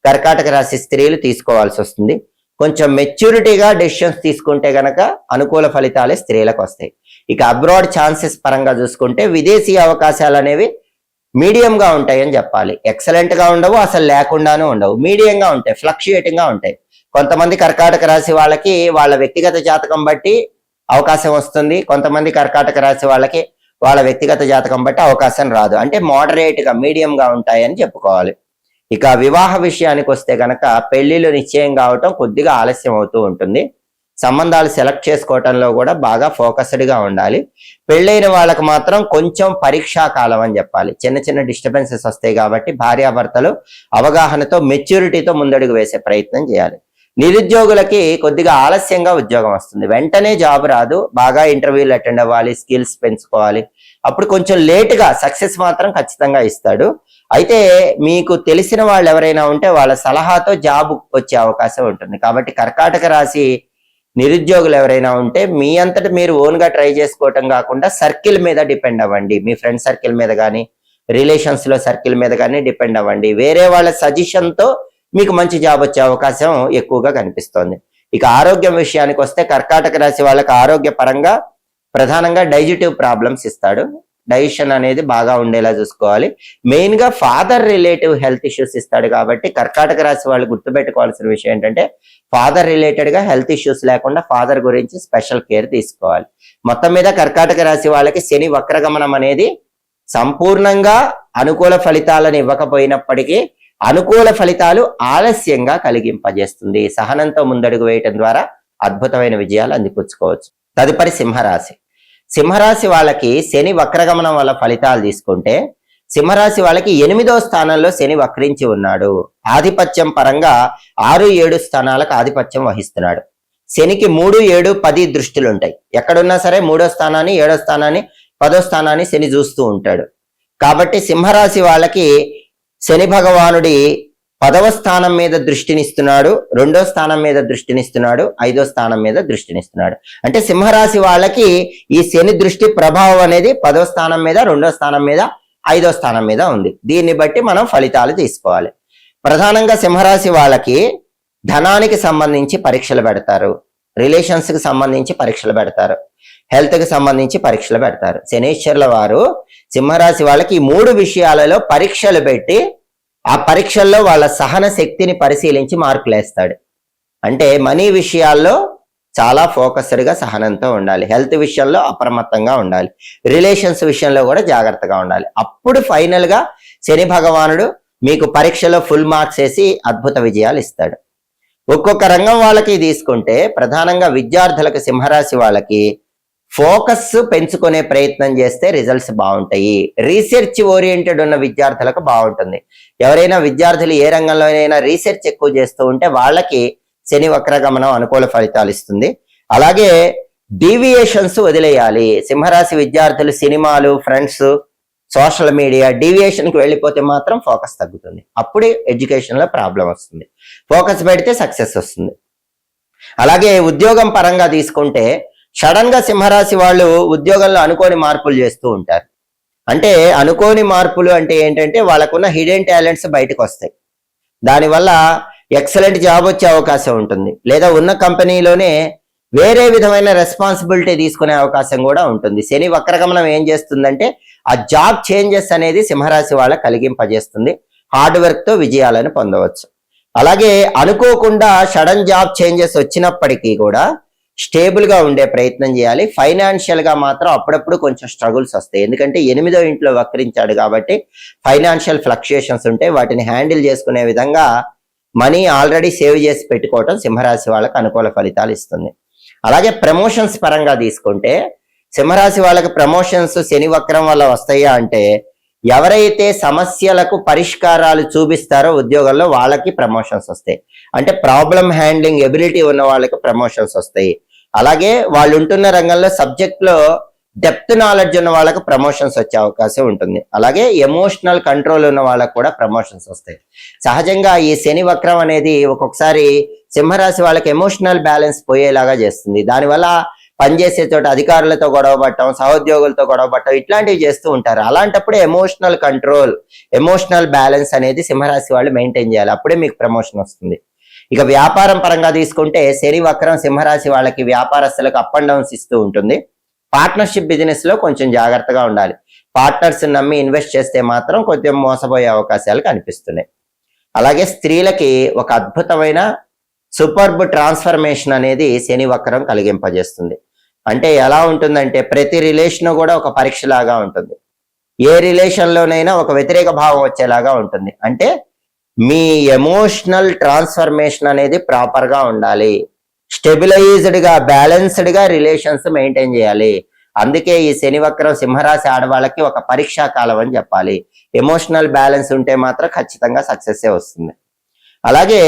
కర్కాటక రాశి స్త్రీలు తీసుకోవాల్సి వస్తుంది. కొంచెం మెచ్యూరిటీగా డెసిషన్స్ తీసుకుంటే గనక అనుకూల ఫలితాలే స్త్రీలకు వస్తాయి. ఇక అబ్రాడ్ ఛాన్సెస్ పరంగా చూసుకుంటే విదేశీ అవకాశాలు అనేవి మీడియంగా ఉంటాయని చెప్పాలి. ఎక్సలెంట్ గా ఉండవు, అసలు లేకుండానూ ఉండవు, మీడియంగా ఉంటాయి, ఫ్లక్చుయేటింగ్ గా ఉంటాయి. కొంతమంది కర్కాటక రాశి వాళ్ళకి వాళ్ళ వ్యక్తిగత జాతకం బట్టి అవకాశం వస్తుంది, కొంతమంది కర్కాటక రాశి వాళ్ళకి వాళ్ళ వ్యక్తిగత జాతకం బట్టి అవకాశం రాదు. అంటే మోడరేట్ గా మీడియం గా ఉంటాయని చెప్పుకోవాలి. ఇక వివాహ విషయానికి వస్తే గనక పెళ్లిళ్ళు నిశ్చయం కావటం కొద్దిగా ఆలస్యం అవుతూ ఉంటుంది. సంబంధాలు సెలెక్ట్ చేసుకోవటంలో కూడా బాగా ఫోకస్డ్ గా ఉండాలి. పెళ్ళైన వాళ్ళకి మాత్రం కొంచెం పరీక్షా కాలం అని చెప్పాలి. చిన్న చిన్న డిస్టర్బెన్సెస్ వస్తాయి కాబట్టి భార్యాభర్తలు అవగాహనతో మెచ్యూరిటీతో ముందడుగు వేసే ప్రయత్నం చేయాలి. నిరుద్యోగులకి కొద్దిగా ఆలస్యంగా ఉద్యోగం వస్తుంది, వెంటనే జాబ్ రాదు, బాగా ఇంటర్వ్యూలు అటెండ్ అవ్వాలి, స్కిల్స్ పెంచుకోవాలి, అప్పుడు కొంచెం లేటుగా సక్సెస్ మాత్రం ఖచ్చితంగా ఇస్తాడు. అయితే మీకు తెలిసిన వాళ్ళు ఎవరైనా ఉంటే వాళ్ళ సలహాతో జాబ్ వచ్చే అవకాశం ఉంటుంది. కాబట్టి కర్కాటక రాశి నిరుద్యోగులు ఎవరైనా ఉంటే మీ అంతటి మీరు ఓన్ గా ట్రై చేసుకోవటం కాకుండా సర్కిల్ మీద డిపెండ్ అవ్వండి. మీ ఫ్రెండ్ సర్కిల్ మీద కానీ రిలేషన్స్ లో సర్కిల్ మీద కానీ డిపెండ్ అవ్వండి. వేరే వాళ్ళ సజెషన్ తో మీకు మంచి జాబ్ వచ్చే అవకాశం ఎక్కువగా కనిపిస్తోంది. ఇక ఆరోగ్యం విషయానికి వస్తే కర్కాటక రాశి వాళ్ళకి ఆరోగ్య పరంగా ప్రధానంగా డైజెటివ్ ప్రాబ్లమ్స్ ఇస్తాడు. డైజెషన్ అనేది బాగా ఉండేలా చూసుకోవాలి. మెయిన్ గా ఫాదర్ రిలేటివ్ హెల్త్ ఇష్యూస్ ఇస్తాడు. కాబట్టి కర్కాటక రాశి వాళ్ళు గుర్తుపెట్టుకోవాల్సిన విషయం ఏంటంటే ఫాదర్ రిలేటెడ్ గా హెల్త్ ఇష్యూస్ లేకుండా ఫాదర్ గురించి స్పెషల్ కేర్ తీసుకోవాలి. మొత్తం మీద కర్కాటక రాశి వాళ్ళకి శని వక్రగమనం అనేది సంపూర్ణంగా అనుకూల ఫలితాలను ఇవ్వకపోయినప్పటికీ అనుకూల ఫలితాలు ఆలస్యంగా కలిగింపజేస్తుంది. సహనంతో ముందడుగు వేయటం ద్వారా అద్భుతమైన విజయాలు అందిపుచ్చుకోవచ్చు. తదుపరి సింహరాశి. సింహరాశి వాళ్ళకి శని వక్రగమనం వల్ల ఫలితాలు తీసుకుంటే సింహరాశి వాళ్ళకి 8వ స్థానంలో శని వక్రించి ఉన్నాడు. ఆధిపత్యం పరంగా 6, 7 స్థానాలకు ఆధిపత్యం వహిస్తున్నాడు. శనికి 3, 7, 10 దృష్టిలు ఉంటాయి. ఎక్కడున్నా సరే 3వ స్థానాన్ని, 7వ స్థానాన్ని, 10వ స్థానాన్ని శని చూస్తూ ఉంటాడు. కాబట్టి సింహరాశి వాళ్ళకి శని భగవానుడి 10వ స్థానం మీద దృష్టినిస్తున్నాడు, 2వ స్థానం మీద దృష్టినిస్తున్నాడు, 5వ స్థానం మీద దృష్టినిస్తున్నాడు. అంటే సింహరాశి వాళ్ళకి ఈ శని దృష్టి ప్రభావం అనేది 10వ స్థానం మీద, 2వ స్థానం మీద, 5వ స్థానం మీద ఉంది. దీన్ని బట్టి మనం ఫలితాలు తీసుకోవాలి. ప్రధానంగా సింహరాశి వాళ్ళకి ధనానికి సంబంధించి పరీక్షలు పెడతారు, రిలేషన్స్ కి సంబంధించి పరీక్షలు పెడతారు, హెల్త్ కి సంబంధించి పరీక్షలు పెడతారు. శనీశ్వరుల వారు సింహరాశి వాళ్ళకి ఈ 3 విషయాలలో పరీక్షలు పెట్టి ఆ పరీక్షల్లో వాళ్ళ సహన శక్తిని పరిశీలించి మార్కులు వేస్తాడు. అంటే మనీ విషయాల్లో చాలా ఫోకస్డ్ గా సహనంతో ఉండాలి, హెల్త్ విషయంలో అప్రమత్తంగా ఉండాలి, రిలేషన్స్ విషయంలో కూడా జాగ్రత్తగా ఉండాలి. అప్పుడు ఫైనల్ గా శని భగవానుడు మీకు పరీక్షలో ఫుల్ మార్క్స్ వేసి అద్భుత విజయాలు ఇస్తాడు. ఒక్కొక్క రంగం వాళ్ళకి తీసుకుంటే ప్రధానంగా విద్యార్థులకు సింహరాశి వాళ్ళకి ఫోకస్ పెంచుకునే ప్రయత్నం చేస్తే రిజల్ట్స్ బాగుంటాయి. రీసెర్చ్ ఓరియంటెడ్ ఉన్న విద్యార్థులకు బాగుంటుంది. ఎవరైనా విద్యార్థులు ఏ రంగంలోనైనా రీసెర్చ్ ఎక్కువ చేస్తూ ఉంటే వాళ్ళకి శని వక్రగమనం అనుకూల ఫలితాలు ఇస్తుంది. అలాగే డీవియేషన్స్ వదిలేయాలి. సింహరాశి విద్యార్థులు సినిమాలు, ఫ్రెండ్స్, సోషల్ మీడియా డీవియేషన్ కి వెళ్ళిపోతే మాత్రం ఫోకస్ తగ్గుతుంది. అప్పుడే ఎడ్యుకేషన్ లో ప్రాబ్లం వస్తుంది. ఫోకస్ పెడితే సక్సెస్ వస్తుంది. అలాగే ఉద్యోగం పరంగా తీసుకుంటే సడన్ గా సింహరాశి వాళ్ళు ఉద్యోగంలో అనుకోని మార్పులు చేస్తూ ఉంటారు. అంటే అనుకోని మార్పులు అంటే ఏంటంటే వాళ్ళకున్న హిడెన్ టాలెంట్స్ బయటకు వస్తాయి. దానివల్ల ఎక్సలెంట్ జాబ్ వచ్చే అవకాశం ఉంటుంది, లేదా ఉన్న కంపెనీలోనే వేరే విధమైన రెస్పాన్సిబిలిటీ తీసుకునే అవకాశం కూడా ఉంటుంది. శని వక్రగమనం ఏం చేస్తుందంటే ఆ జాబ్ చేంజెస్ అనేది సింహరాశి వాళ్ళకి కలిగింపజేస్తుంది. హార్డ్ వర్క్ తో విజయాలను పొందవచ్చు. అలాగే అనుకోకుండా సడన్ జాబ్ చేంజెస్ వచ్చినప్పటికీ కూడా స్టేబుల్ గా ఉండే ప్రయత్నం చేయాలి. ఫైనాన్షియల్ గా మాత్రం అప్పుడప్పుడు కొంచెం స్ట్రగుల్స్ వస్తాయి, ఎందుకంటే 8వ ఇంట్లో వక్రించాడు కాబట్టి ఫైనాన్షియల్ ఫ్లక్చుయేషన్స్ ఉంటాయి. వాటిని హ్యాండిల్ చేసుకునే విధంగా మనీ ఆల్రెడీ సేవ్ చేసి పెట్టుకోవటం సింహరాశి వాళ్ళకి అనుకూల ఫలితాలు ఇస్తుంది. అలాగే ప్రమోషన్స్ పరంగా తీసుకుంటే సింహరాశి వాళ్ళకి ప్రమోషన్స్ శని వక్రం వల్ల వస్తాయా అంటే, ఎవరైతే సమస్యలకు పరిష్కారాలు చూపిస్తారో ఉద్యోగంలో వాళ్ళకి ప్రమోషన్స్ వస్తాయి. అంటే ప్రాబ్లం హ్యాండ్లింగ్ ఎబిలిటీ ఉన్న వాళ్ళకి ప్రమోషన్స్ వస్తాయి. అలాగే వాళ్ళు ఉంటున్న రంగంలో సబ్జెక్ట్ లో డెప్త్ నాలెడ్జ్ ఉన్న వాళ్ళకి ప్రమోషన్స్ వచ్చే అవకాశం ఉంటుంది. అలాగే ఎమోషనల్ కంట్రోల్ ఉన్న వాళ్ళకి కూడా ప్రమోషన్స్ వస్తాయి. సహజంగా ఈ శని వక్రం అనేది ఒక్కొక్కసారి సింహరాశి వాళ్ళకి ఎమోషనల్ బ్యాలెన్స్ పోయేలాగా చేస్తుంది. దానివల్ల పనిచేసే చోట అధికారులతో గొడవ పట్టడం, సహోద్యోగులతో గొడవ పట్టడం ఇట్లాంటివి చేస్తూ ఉంటారు. అలాంటప్పుడు ఎమోషనల్ కంట్రోల్, ఎమోషనల్ బ్యాలెన్స్ అనేది సింహరాశి వాళ్ళు మెయింటైన్ చేయాలి. అప్పుడే మీకు ప్రమోషన్ వస్తుంది. ఇక వ్యాపారం పరంగా తీసుకుంటే శని వక్రం సింహరాశి వాళ్ళకి వ్యాపారస్తులకు అప్ అండ్ డౌన్స్ ఇస్తూ ఉంటుంది. పార్ట్నర్షిప్ బిజినెస్ లో కొంచెం జాగ్రత్తగా ఉండాలి. పార్ట్నర్స్ నమ్మి ఇన్వెస్ట్ చేస్తే మాత్రం కొంచెం మోసపోయే అవకాశాలు కనిపిస్తున్నాయి. అలాగే స్త్రీలకి ఒక అద్భుతమైన సూపర్బ్ ట్రాన్స్ఫర్మేషన్ అనేది శని వక్రం కలిగింపజేస్తుంది. అంటే ఎలా ఉంటుందంటే ప్రతి రిలేషన్ కూడా ఒక పరీక్ష లాగా ఉంటుంది. ఏ రిలేషన్ లోనైనా ఒక వ్యతిరేక భావం వచ్చేలాగా ఉంటుంది. అంటే మీ ఎమోషనల్ ట్రాన్స్ఫర్మేషన్ అనేది ప్రాపర్ గా ఉండాలి. స్టెబిలైజ్డ్ గా, బ్యాలెన్స్డ్ గా రిలేషన్స్ మెయింటైన్ చేయాలి. అందుకే ఈ శని వక్రం సింహరాశి ఆడవాళ్ళకి ఒక పరీక్షా కాలం అని చెప్పాలి. ఎమోషనల్ బ్యాలెన్స్ ఉంటే మాత్రం ఖచ్చితంగా సక్సెస్ వస్తుంది. అలాగే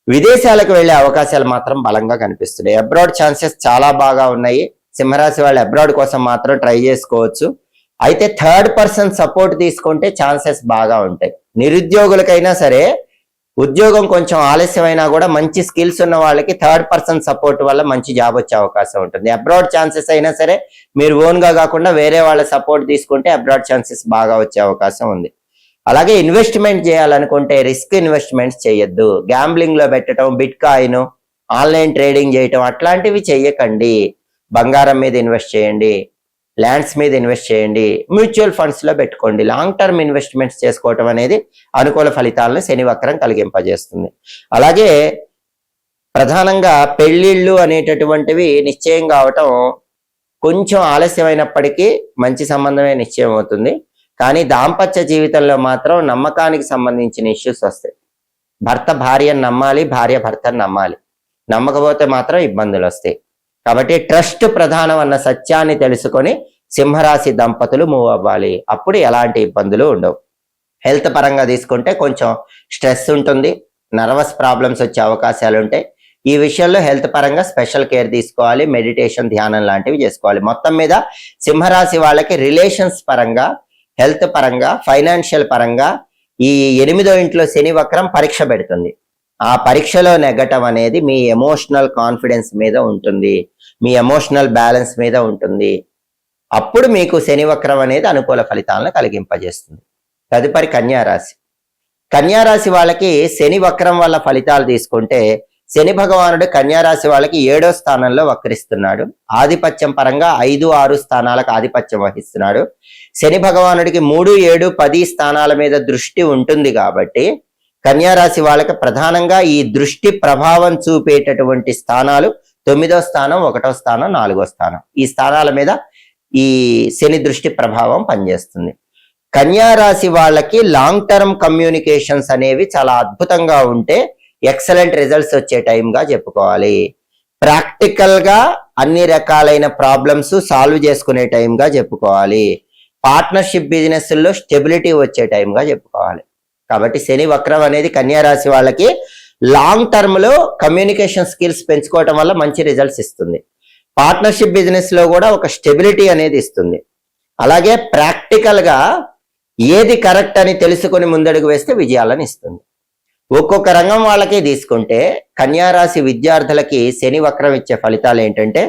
విదేశాలకు వెళ్లే అవకాశాలు మాత్రం బలంగా కనిపిస్తున్నాయి. అబ్రాడ్ ఛాన్సెస్ చాలా బాగా ఉన్నాయి. సింహరాశి వాళ్ళు అబ్రాడ్ కోసం మాత్రం ట్రై చేసుకోవచ్చు. అయితే థర్డ్ పర్సన్ సపోర్ట్ తీసుకుంటే ఛాన్సెస్ బాగా ఉంటాయి. నిరుద్యోగులకైనా సరే ఉద్యోగం కొంచెం ఆలస్యమైనా కూడా మంచి స్కిల్స్ ఉన్న వాళ్ళకి థర్డ్ పర్సన్ సపోర్ట్ వల్ల మంచి జాబ్ వచ్చే అవకాశం ఉంటుంది. అబ్రాడ్ ఛాన్సెస్ అయినా సరే మీరు ఓన్ గా కాకుండా వేరే వాళ్ళ సపోర్ట్ తీసుకుంటే అబ్రాడ్ ఛాన్సెస్ బాగా వచ్చే అవకాశం ఉంది. అలాగే ఇన్వెస్ట్మెంట్ చేయాలనుకుంటే రిస్క్ ఇన్వెస్ట్మెంట్స్ చేయొద్దు. గ్యాంబ్లింగ్ లో పెట్టడం, బిట్ కాయిన్, ఆన్లైన్ ట్రేడింగ్ చేయటం అట్లాంటివి చెయ్యకండి. బంగారం మీద ఇన్వెస్ట్ చేయండి, ల్యాండ్స్ మీద ఇన్వెస్ట్ చేయండి, మ్యూచువల్ ఫండ్స్ లో పెట్టుకోండి. లాంగ్ టర్మ్ ఇన్వెస్ట్మెంట్స్ చేసుకోవటం అనేది అనుకూల ఫలితాలను శని వక్రం కలిగింపజేస్తుంది. అలాగే ప్రధానంగా పెళ్లిళ్ళు అనేటటువంటివి నిశ్చయం కావటం కొంచెం ఆలస్యమైనప్పటికీ మంచి సంబంధమే నిశ్చయం అవుతుంది. కానీ దాంపత్య జీవితంలో మాత్రం నమ్మకానికి సంబంధించిన ఇష్యూస్ వస్తాయి. భర్త భార్యను నమ్మాలి, భార్య భర్తను నమ్మాలి. నమ్మకపోతే మాత్రం ఇబ్బందులు వస్తాయి. కాబట్టి ట్రస్ట్ ప్రధానం అన్న సత్యాన్ని తెలుసుకొని సింహరాశి దంపతులు మూవ్ అవ్వాలి. అప్పుడు ఎలాంటి ఇబ్బందులు ఉండవు. హెల్త్ పరంగా తీసుకుంటే కొంచెం స్ట్రెస్ ఉంటుంది, నర్వస్ ప్రాబ్లమ్స్ వచ్చే అవకాశాలు ఉంటాయి. ఈ విషయంలో హెల్త్ పరంగా స్పెషల్ కేర్ తీసుకోవాలి. మెడిటేషన్, ధ్యానం లాంటివి చేసుకోవాలి. మొత్తం మీద సింహరాశి వాళ్ళకి రిలేషన్స్ పరంగా, హెల్త్ పరంగా, ఫైనాన్షియల్ పరంగా ఈ 8వ ఇంట్లో శని వక్రం పరీక్ష పెడుతుంది. ఆ పరీక్షలో నెగ్గటం అనేది మీ ఎమోషనల్ కాన్ఫిడెన్స్ మీద ఉంటుంది, మీ ఎమోషనల్ బ్యాలెన్స్ మీద ఉంటుంది. అప్పుడు మీకు శని వక్రం అనేది అనుకూల ఫలితాలను కలిగింపజేస్తుంది. తదుపరి కన్యారాశి. కన్యారాశి వాళ్ళకి శని వక్రం వల్ల ఫలితాలు తీసుకుంటే శని భగవానుడు కన్యారాశి వాళ్ళకి 7వ స్థానంలో వక్రిస్తున్నాడు. ఆధిపత్యం పరంగా 5, 6 స్థానాలకు ఆధిపత్యం వహిస్తున్నాడు. శని భగవానుడికి 3, 7, 10 స్థానాల మీద దృష్టి ఉంటుంది కాబట్టి కన్యారాశి వాళ్ళకి ప్రధానంగా ఈ దృష్టి ప్రభావం చూపేటటువంటి స్థానాలు 9వ స్థానం, 1వ స్థానం, 4వ స్థానం. ఈ స్థానాల మీద ఈ శని దృష్టి ప్రభావం పనిచేస్తుంది. కన్యారాశి వాళ్ళకి లాంగ్ టర్మ్ కమ్యూనికేషన్స్ అనేవి చాలా అద్భుతంగా ఉంటే ఎక్సలెంట్ రిజల్ట్స్ వచ్చే టైంగా చెప్పుకోవాలి. ప్రాక్టికల్ గా అన్ని రకాలైన ప్రాబ్లమ్స్ సాల్వ్ చేసుకునే టైంగా చెప్పుకోవాలి. పార్ట్నర్షిప్ బిజినెస్ లో స్టెబిలిటీ వచ్చే టైంగా చెప్పుకోవాలి. కాబట్టి శని వక్రం అనేది కన్యారాశి వాళ్ళకి లాంగ్ టర్మ్ లో కమ్యూనికేషన్ స్కిల్స్ పెంచుకోవటం వల్ల మంచి రిజల్ట్స్ ఇస్తుంది. పార్ట్నర్షిప్ బిజినెస్ లో కూడా ఒక స్టెబిలిటీ అనేది ఇస్తుంది. అలాగే ప్రాక్టికల్ గా ఏది కరెక్ట్ అని తెలుసుకుని ముందడుగు వేస్తే విజయాలను ఇస్తుంది. ఒక్కొక్క రంగం వాళ్ళకి తీసుకుంటే కన్యారాశి విద్యార్థులకి శని వక్రం ఇచ్చే ఫలితాలు ఏంటంటే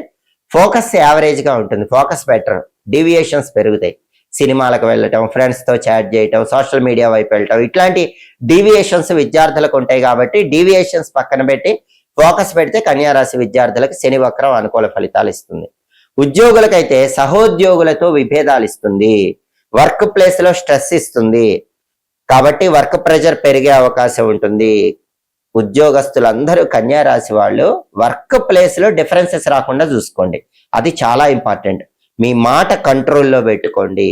ఫోకస్ యావరేజ్ గా ఉంటుంది, ఫోకస్ బెటర్, డీవియేషన్స్ పెరుగుతాయి. సినిమాలకు వెళ్ళటం, ఫ్రెండ్స్ తో చాట్ చేయటం, సోషల్ మీడియా వైపు వెళ్ళటం ఇట్లాంటి డీవియేషన్స్ విద్యార్థులకు ఉంటాయి. కాబట్టి డీవియేషన్స్ పక్కన పెట్టి ఫోకస్ పెడితే కన్యారాశి విద్యార్థులకు శని వక్రం అనుకూల ఫలితాలు ఇస్తుంది. ఉద్యోగులకైతే సహోద్యోగులతో విభేదాలు ఇస్తుంది, వర్క్ ప్లేస్ లో స్ట్రెస్ ఇస్తుంది. కాబట్టి వర్క్ ప్రెషర్ పెరిగే అవకాశం ఉంటుంది. ఉద్యోగస్తులందరూ కన్యా రాశి వాళ్ళు వర్క్ ప్లేస్ లో డిఫరెన్సెస్ రాకుండా చూసుకోండి. అది చాలా ఇంపార్టెంట్. మీ మాట కంట్రోల్లో పెట్టుకోండి.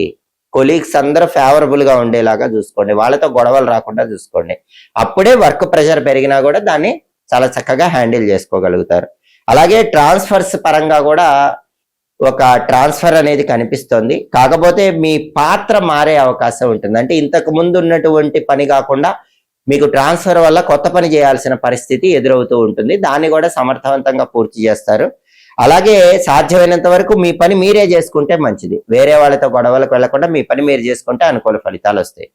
కొలీగ్స్ అందరూ ఫేవరబుల్ గా ఉండేలాగా చూసుకోండి. వాళ్ళతో గొడవలు రాకుండా చూసుకోండి. అప్పుడే వర్క్ ప్రెషర్ పెరిగినా కూడా దాన్ని చాలా చక్కగా హ్యాండిల్ చేసుకోగలుగుతారు. అలాగే ట్రాన్స్ఫర్స్ పరంగా కూడా ఒక ట్రాన్స్ఫర్ అనేది కనిపిస్తుంది. కాకపోతే మీ పాత్ర మారే అవకాశం ఉంటుంది. అంటే ఇంతకు ముందు ఉన్నటువంటి పని కాకుండా మీకు ట్రాన్స్ఫర్ వల్ల కొత్త పని చేయాల్సిన పరిస్థితి ఎదురవుతూ ఉంటుంది. దాన్ని కూడా సమర్థవంతంగా పూర్తి చేస్తారు. అలాగే సాధ్యమైనంత వరకు మీ పని మీరే చేసుకుంటే మంచిది. వేరే వాళ్ళతో గొడవలకు వెళ్లకుండా మీ పని మీరు చేసుకుంటే అనుకూల ఫలితాలు వస్తాయి.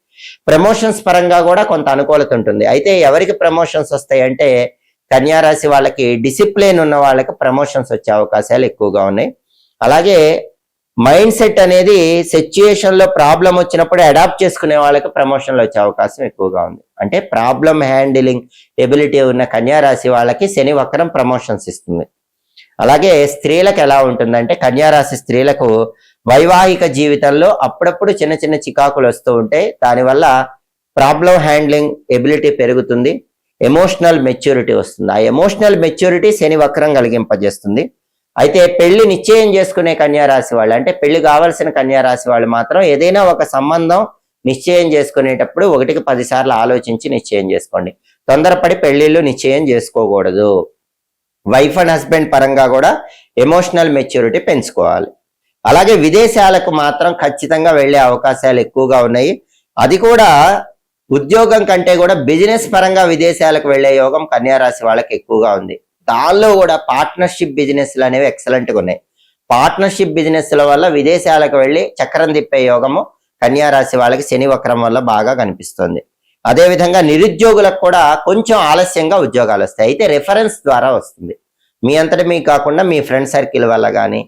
ప్రమోషన్స్ పరంగా కూడా కొంత అనుకూలత ఉంటుంది. అయితే ఎవరికి ప్రమోషన్స్ వస్తాయి అంటే కన్యా రాశి వాళ్ళకి, డిసిప్లిన్ ఉన్న వాళ్ళకి ప్రమోషన్స్ వచ్చే అవకాశాలు ఎక్కువగా ఉన్నాయి. అలాగే మైండ్ సెట్ అనేది సిచ్యుయేషన్ లో ప్రాబ్లం వచ్చినప్పుడు అడాప్ట్ చేసుకునే వాళ్ళకి ప్రమోషన్లు వచ్చే అవకాశం ఎక్కువగా ఉంది. అంటే ప్రాబ్లం హ్యాండిలింగ్ ఎబిలిటీ ఉన్న కన్యా రాశి వాళ్ళకి శని వక్రం ప్రమోషన్స్ ఇస్తుంది. అలాగే స్త్రీలకు ఎలా ఉంటుందంటే కన్యా రాశి స్త్రీలకు వైవాహిక జీవితంలో అప్పుడప్పుడు చిన్న చిన్న చికాకులు వస్తూ ఉంటాయి. దానివల్ల ప్రాబ్లం హ్యాండ్లింగ్ ఎబిలిటీ పెరుగుతుంది. ఎమోషనల్ మెచ్యూరిటీ వస్తుంది. ఆ ఎమోషనల్ మెచ్యూరిటీ శని వక్రం కలిగింపజేస్తుంది. అయితే పెళ్లి నిశ్చయం చేసుకునే కన్యా రాశి వాళ్ళు, అంటే పెళ్లి కావాల్సిన కన్యా రాశి వాళ్ళు మాత్రం ఏదైనా ఒక సంబంధం నిశ్చయం చేసుకునేటప్పుడు 1కి 10 సార్లు ఆలోచించి నిశ్చయం చేసుకోండి. తొందరపడి పెళ్లిళ్ళు నిశ్చయం చేసుకోకూడదు. వైఫ్ అండ్ హస్బెండ్ పరంగా కూడా ఎమోషనల్ మెచ్యూరిటీ పెంచుకోవాలి. అలాగే విదేశాలకు మాత్రం ఖచ్చితంగా వెళ్లే అవకాశాలు ఎక్కువగా ఉన్నాయి. అది కూడా ఉద్యోగం కంటే కూడా బిజినెస్ పరంగా విదేశాలకు వెళ్లే యోగం కన్యా రాశి వాళ్ళకి ఎక్కువగా ఉంది. దానిలో కూడా పార్ట్నర్షిప్ బిజినెస్లు అనేవి ఎక్సలెంట్గా ఉన్నాయి. పార్ట్నర్షిప్ బిజినెస్ల వల్ల విదేశాలకు వెళ్లి చక్రం తిప్పే యోగము కన్యా రాశి వాళ్ళకి శని వక్రం వల్ల బాగా కనిపిస్తుంది. అదేవిధంగా నిరుద్యోగులకు కూడా కొంచెం ఆలస్యంగా ఉద్యోగాలు వస్తాయి. అయితే రెఫరెన్స్ ద్వారా వస్తుంది. మీ అంతటి మీకు కాకుండా మీ ఫ్రెండ్ సర్కిల్ వల్ల కానీ,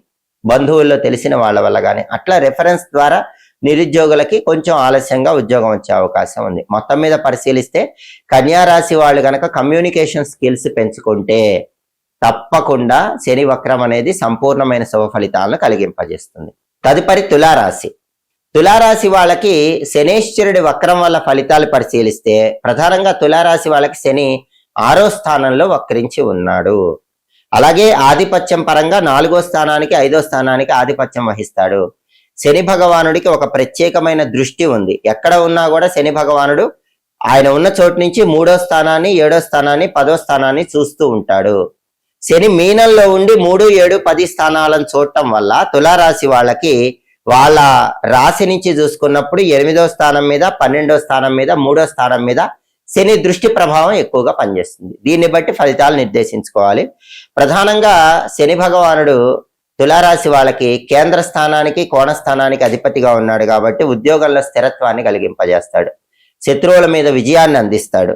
బంధువుల్లో తెలిసిన వాళ్ళ వల్ల కానీ, అట్లా రెఫరెన్స్ ద్వారా నిరుద్యోగులకి కొంచెం ఆలస్యంగా ఉద్యోగం వచ్చే అవకాశం ఉంది. మొత్తం మీద పరిశీలిస్తే కన్యా రాశి వాళ్ళు కనుక కమ్యూనికేషన్ స్కిల్స్ పెంచుకుంటే తప్పకుండా శని వక్రం అనేది సంపూర్ణమైన శుభ ఫలితాలను కలిగింపజేస్తుంది. తదుపరి తులారాశి. తులారాశి వాళ్ళకి శనేశ్వరుడి వక్రం వల్ల ఫలితాలు పరిశీలిస్తే ప్రధానంగా తులారాశి వాళ్ళకి శని 6వ స్థానంలో వక్రించి ఉన్నాడు. అలాగే ఆధిపత్యం పరంగా 4వ స్థానానికి 5వ స్థానానికి ఆధిపత్యం వహిస్తాడు. శని భగవానుడికి ఒక ప్రత్యేకమైన దృష్టి ఉంది. ఎక్కడ ఉన్నా కూడా శని భగవానుడు ఆయన ఉన్న చోటు నుంచి 3వ స్థానాన్ని, 7వ స్థానాన్ని, 10వ స్థానాన్ని చూస్తూ ఉంటాడు. శని మీనంలో ఉండి 3, 7, 10 స్థానాలను చూడటం వల్ల తులారాశి వాళ్ళకి వాళ్ళ రాశి నుంచి చూసుకున్నప్పుడు 8వ స్థానం మీద, 12వ స్థానం మీద, 3వ స్థానం మీద శని దృష్టి ప్రభావం ఎక్కువగా పనిచేస్తుంది. దీన్ని బట్టి ఫలితాలు నిర్దేశించుకోవాలి. ప్రధానంగా శని భగవానుడు తులారాశి వాళ్ళకి కేంద్ర స్థానానికి, కోణ స్థానానికి అధిపతిగా ఉన్నాడు కాబట్టి ఉద్యోగంలో స్థిరత్వాన్ని కలిగింపజేస్తాడు. శత్రువుల మీద విజయాన్ని అందిస్తాడు.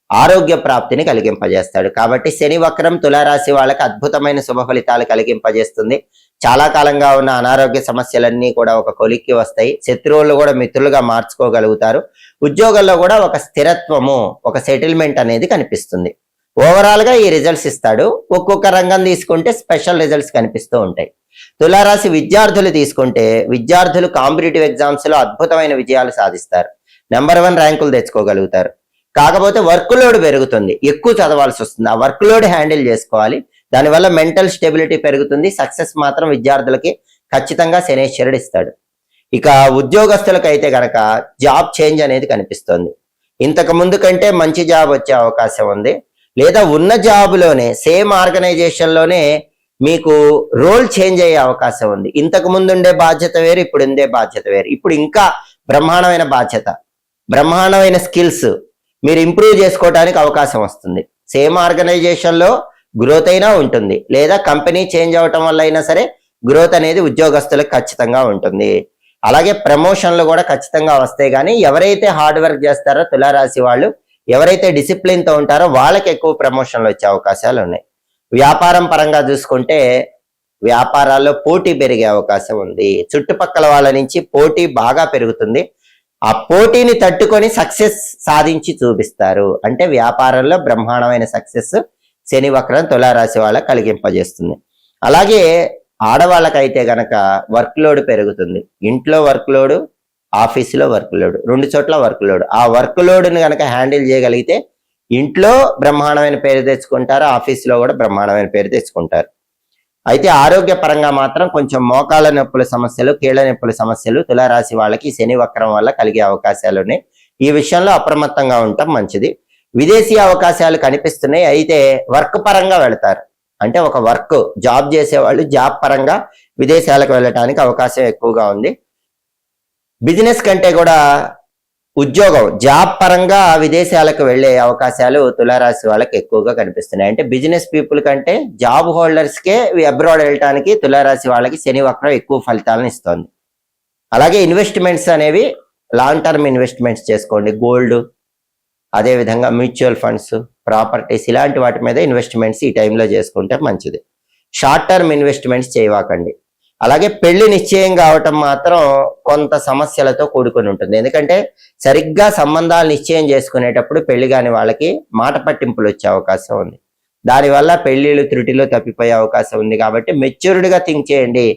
ఆరోగ్య ప్రాప్తిని కలిగింపజేస్తాడు. కాబట్టి శని వక్రం తులారాశి వాళ్ళకి అద్భుతమైన శుభ ఫలితాలు కలిగింపజేస్తుంది. చాలా కాలంగా ఉన్న అనారోగ్య సమస్యలన్నీ కూడా ఒక కొలిక్కి వస్తాయి. శత్రువులు కూడా మిత్రులుగా మార్చుకోగలుగుతారు. ఉద్యోగంలో కూడా ఒక స్థిరత్వము, ఒక సెటిల్మెంట్ అనేది కనిపిస్తుంది. ఓవరాల్ గా ఈ రిజల్ట్స్ ఇస్తాడు. ఒక్కొక్క రంగం తీసుకుంటే స్పెషల్ రిజల్ట్స్ కనిపిస్తూ ఉంటాయి. తులారాశి విద్యార్థులు తీసుకుంటే విద్యార్థులు కాంపిటేటివ్ ఎగ్జామ్స్ లో అద్భుతమైన విజయాలు సాధిస్తారు. నెంబర్ 1 ర్యాంకులు తెచ్చుకోగలుగుతారు. కాకపోతే వర్క్ లోడ్ పెరుగుతుంది, ఎక్కువ చదవాల్సి వస్తుంది. ఆ వర్క్ లోడ్ హ్యాండిల్ చేసుకోవాలి. దానివల్ల మెంటల్ స్టెబిలిటీ పెరుగుతుంది. సక్సెస్ మాత్రం విద్యార్థులకి ఖచ్చితంగా శనేశ్వరుడు ఇస్తాడు. ఇక ఉద్యోగస్తులకు అయితే గనక జాబ్ చేంజ్ అనేది కనిపిస్తుంది. ఇంతకు ముందు కంటే మంచి జాబ్ వచ్చే అవకాశం ఉంది. లేదా ఉన్న జాబ్లోనే సేమ్ ఆర్గనైజేషన్ లోనే మీకు రోల్ చేంజ్ అయ్యే అవకాశం ఉంది. ఇంతకు ముందు ఉండే బాధ్యత వేరు, ఇప్పుడు ఉండే బాధ్యత వేరు. ఇప్పుడు ఇంకా బ్రహ్మాండమైన బాధ్యత, బ్రహ్మాండమైన స్కిల్స్ మీరు ఇంప్రూవ్ చేసుకోవడానికి అవకాశం వస్తుంది. సేమ్ ఆర్గనైజేషన్ లో గ్రోత్ అయినా ఉంటుంది, లేదా కంపెనీ చేంజ్ అవటం వల్ల అయినా సరే గ్రోత్ అనేది ఉద్యోగస్తులకు ఖచ్చితంగా ఉంటుంది. అలాగే ప్రమోషన్లు కూడా ఖచ్చితంగా వస్తాయి. కానీ ఎవరైతే హార్డ్ వర్క్ చేస్తారో తులారాశి వాళ్ళు, ఎవరైతే డిసిప్లిన్ తో ఉంటారో వాళ్ళకి ఎక్కువ ప్రమోషన్లు వచ్చే అవకాశాలు ఉన్నాయి. వ్యాపారం పరంగా చూసుకుంటే వ్యాపారాల్లో పోటీ పెరిగే అవకాశం ఉంది. చుట్టుపక్కల వాళ్ళ నుంచి పోటీ బాగా పెరుగుతుంది. ఆ పోటీని తట్టుకొని సక్సెస్ సాధించి చూపిస్తారు. అంటే వ్యాపారంలో బ్రహ్మాండమైన సక్సెస్ శని వక్రం తులారాశి వాళ్ళకి కలిగింపజేస్తుంది. అలాగే ఆడవాళ్ళకైతే గనక వర్క్ లోడ్ పెరుగుతుంది. ఇంట్లో వర్క్ లోడ్, ఆఫీసులో వర్క్ లోడ్, 2 చోట్ల వర్క్ లోడ్. ఆ వర్క్ లోడ్ని కనుక హ్యాండిల్ చేయగలిగితే ఇంట్లో బ్రహ్మాండమైన పేరు తెచ్చుకుంటారు, ఆఫీసులో కూడా బ్రహ్మాండమైన పేరు తెచ్చుకుంటారు. అయితే ఆరోగ్యపరంగా మాత్రం కొంచెం మోకాళ్ళ నొప్పుల సమస్యలు, కీళ్ళ నొప్పుల సమస్యలు తులారాశి వాళ్ళకి శని వక్రం వల్ల కలిగే అవకాశాలు ఉన్నాయి. ఈ విషయంలో అప్రమత్తంగా ఉండటం మంచిది. విదేశీ అవకాశాలు కనిపిస్తున్నాయి. అయితే వర్క్ పరంగా వెళతారు. అంటే ఒక వర్క్ జాబ్ చేసేవాళ్ళు జాబ్ పరంగా విదేశాలకు వెళ్ళటానికి అవకాశం ఎక్కువగా ఉంది. బిజినెస్ కంటే కూడా ఉద్యోగం జాబ్ పరంగా విదేశాలకు వెళ్లే అవకాశాలు తులారాశి వాళ్ళకి ఎక్కువగా కనిపిస్తున్నాయి. అంటే బిజినెస్ పీపుల్ కంటే జాబ్ హోల్డర్స్కే అబ్రాడ్ వెళ్ళటానికి తులారాశి వాళ్ళకి శని వక్రం ఎక్కువ ఫలితాలను ఇస్తుంది. అలాగే ఇన్వెస్ట్మెంట్స్ అనేవి లాంగ్ టర్మ్ ఇన్వెస్ట్మెంట్స్ చేసుకోండి. గోల్డ్, అదేవిధంగా మ్యూచువల్ ఫండ్స్, ప్రాపర్టీస్ ఇలాంటి వాటి మీద ఇన్వెస్ట్మెంట్స్ ఈ టైంలో చేసుకుంటే మంచిది. షార్ట్ టర్మ్ ఇన్వెస్ట్మెంట్స్ చేయవాకండి. అలాగే పెళ్లి నిశ్చయం కావటం మాత్రం కొంత సమస్యలతో కూడుకొని ఉంటుంది. ఎందుకంటే సరిగ్గా సంబంధాలు నిశ్చయం చేసుకునేటప్పుడు పెళ్లి కాని వాళ్ళకి మాట పట్టింపులు వచ్చే అవకాశం ఉంది. దానివల్ల పెళ్లిళ్ళు త్రుటిలో తప్పిపోయే అవకాశం ఉంది. కాబట్టి మెచ్యూర్డ్గా థింక్ చేయండి.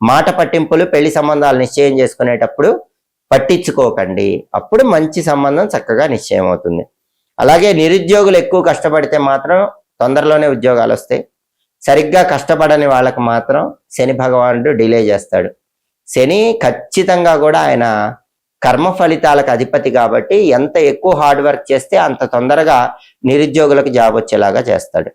మాట పట్టింపులు పెళ్లి సంబంధాలు నిశ్చయం చేసుకునేటప్పుడు పట్టించుకోకండి. అప్పుడు మంచి సంబంధం చక్కగా నిశ్చయం అవుతుంది. అలాగే నిరుద్యోగులు ఎక్కువ కష్టపడితే మాత్రం తొందరలోనే ఉద్యోగాలు వస్తాయి. సరిగ్గా కష్టపడని వాళ్ళకు మాత్రం శని భగవానుడు డిలే చేస్తాడు. శని ఖచ్చితంగా కూడా ఆయన కర్మ ఫలితాలకు అధిపతి కాబట్టి ఎంత ఎక్కువ హార్డ్ వర్క్ చేస్తే అంత తొందరగా నిరుద్యోగులకు జాబ్ వచ్చేలాగా చేస్తాడు.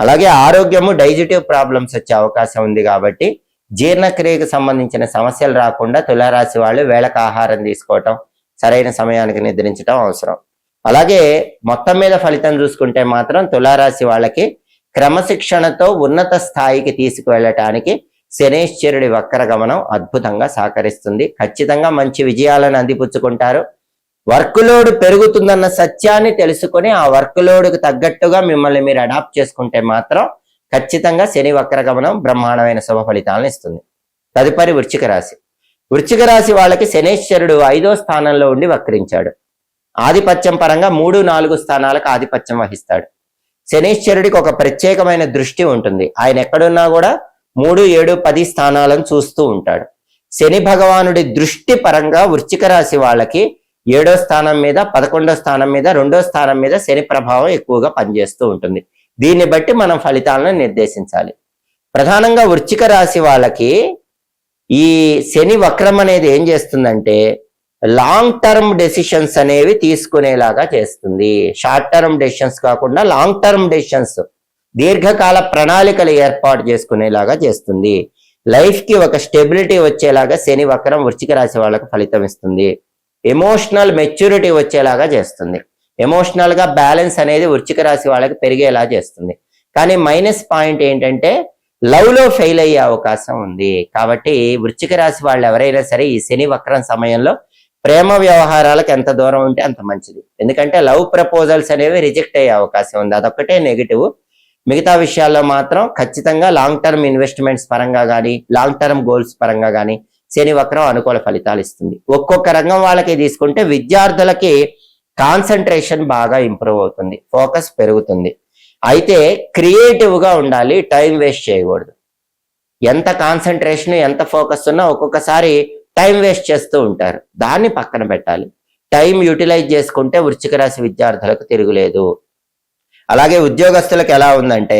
అలాగే ఆరోగ్యము డైజెటివ్ ప్రాబ్లమ్స్ వచ్చే అవకాశం ఉంది కాబట్టి జీర్ణక్రియకు సంబంధించిన సమస్యలు రాకుండా తులారాశి వాళ్ళు వేళకు ఆహారం తీసుకోవటం, సరైన సమయానికి నిద్రించడం అవసరం. అలాగే మొత్తం మీద ఫలితం చూసుకుంటే మాత్రం తులారాశి వాళ్ళకి క్రమశిక్షణతో ఉన్నత స్థాయికి తీసుకువెళ్ళటానికి శనేశ్వరుడి వక్రగమనం అద్భుతంగా సహకరిస్తుంది. ఖచ్చితంగా మంచి విజయాలను అందిపుచ్చుకుంటారు. వర్క్ లోడ్ పెరుగుతుందన్న సత్యాన్ని తెలుసుకొని ఆ వర్క్ లోడ్కు తగ్గట్టుగా మిమ్మల్ని మీరు అడాప్ట్ చేసుకుంటే మాత్రం ఖచ్చితంగా శని వక్రగమనం బ్రహ్మాండమైన శుభ ఫలితాలను ఇస్తుంది. తదుపరి వృశ్చిక రాశి. వృశ్చిక రాశి వాళ్ళకి శనేశ్వరుడు 5వ స్థానంలో ఉండి వక్రించాడు. ఆధిపత్యం పరంగా 3, 4 స్థానాలకు ఆధిపత్యం వహిస్తాడు. శనేశ్వరుడికి ఒక ప్రత్యేకమైన దృష్టి ఉంటుంది. ఆయన ఎక్కడున్నా కూడా 3, 7, 10 స్థానాలను చూస్తూ ఉంటాడు. శని భగవానుడి దృష్టి పరంగా వృశ్చిక రాశి వాళ్ళకి 7వ స్థానం మీద, 11వ స్థానం మీద, 2వ స్థానం మీద శని ప్రభావం ఎక్కువగా పనిచేస్తూ ఉంటుంది. దీన్ని బట్టి మనం ఫలితాలను నిర్దేశించాలి. ప్రధానంగా వృశ్చిక రాశి వాళ్ళకి ఈ శని వక్రం అనేది ఏం చేస్తుందంటే లాంగ్ టర్మ్ డెసిషన్స్ అనేవి తీసుకునేలాగా చేస్తుంది. షార్ట్ టర్మ్ డెసిషన్స్ కాకుండా లాంగ్ టర్మ్ డెసిషన్స్, దీర్ఘకాల ప్రణాళికలు ఏర్పాటు చేసుకునేలాగా చేస్తుంది. లైఫ్ కి ఒక స్టెబిలిటీ వచ్చేలాగా శని వక్రం వృశ్చిక రాశి వాళ్ళకు ఫలితం ఇస్తుంది. ఎమోషనల్ మెచ్యూరిటీ వచ్చేలాగా చేస్తుంది. ఎమోషనల్ గా బ్యాలెన్స్ అనేది వృశ్చిక రాశి వాళ్ళకి పెరిగేలా చేస్తుంది. కానీ మైనస్ పాయింట్ ఏంటంటే లవ్ లో ఫెయిల్ అయ్యే అవకాశం ఉంది. కాబట్టి వృశ్చిక రాశి వాళ్ళు ఎవరైనా సరే ఈ శని వక్రం సమయంలో ప్రేమ వ్యవహారాలకు ఎంత దూరం ఉంటే అంత మంచిది. ఎందుకంటే లవ్ ప్రపోజల్స్ అనేవి రిజెక్ట్ అయ్యే అవకాశం ఉంది. అదొక్కటే నెగిటివ్. మిగతా విషయాల్లో మాత్రం ఖచ్చితంగా లాంగ్ టర్మ్ ఇన్వెస్ట్మెంట్స్ పరంగా కానీ, లాంగ్ టర్మ్ గోల్స్ పరంగా కానీ శని వక్రం అనుకూల ఫలితాలు ఇస్తుంది. ఒక్కొక్క రంగం వాళ్ళకి తీసుకుంటే విద్యార్థులకి కాన్సన్ట్రేషన్ బాగా ఇంప్రూవ్ అవుతుంది, ఫోకస్ పెరుగుతుంది. అయితే క్రియేటివ్ గా ఉండాలి, టైం వేస్ట్ చేయకూడదు. ఎంత కాన్సన్ట్రేషన్, ఎంత ఫోకస్ ఉన్నా ఒక్కొక్కసారి టైం వేస్ట్ చేస్తూ ఉంటారు. దాన్ని పక్కన పెట్టాలి. టైం యూటిలైజ్ చేసుకుంటే వృశ్చిక రాశి విద్యార్థులకు తిరుగులేదు. అలాగే ఉద్యోగస్తులకు ఎలా ఉందంటే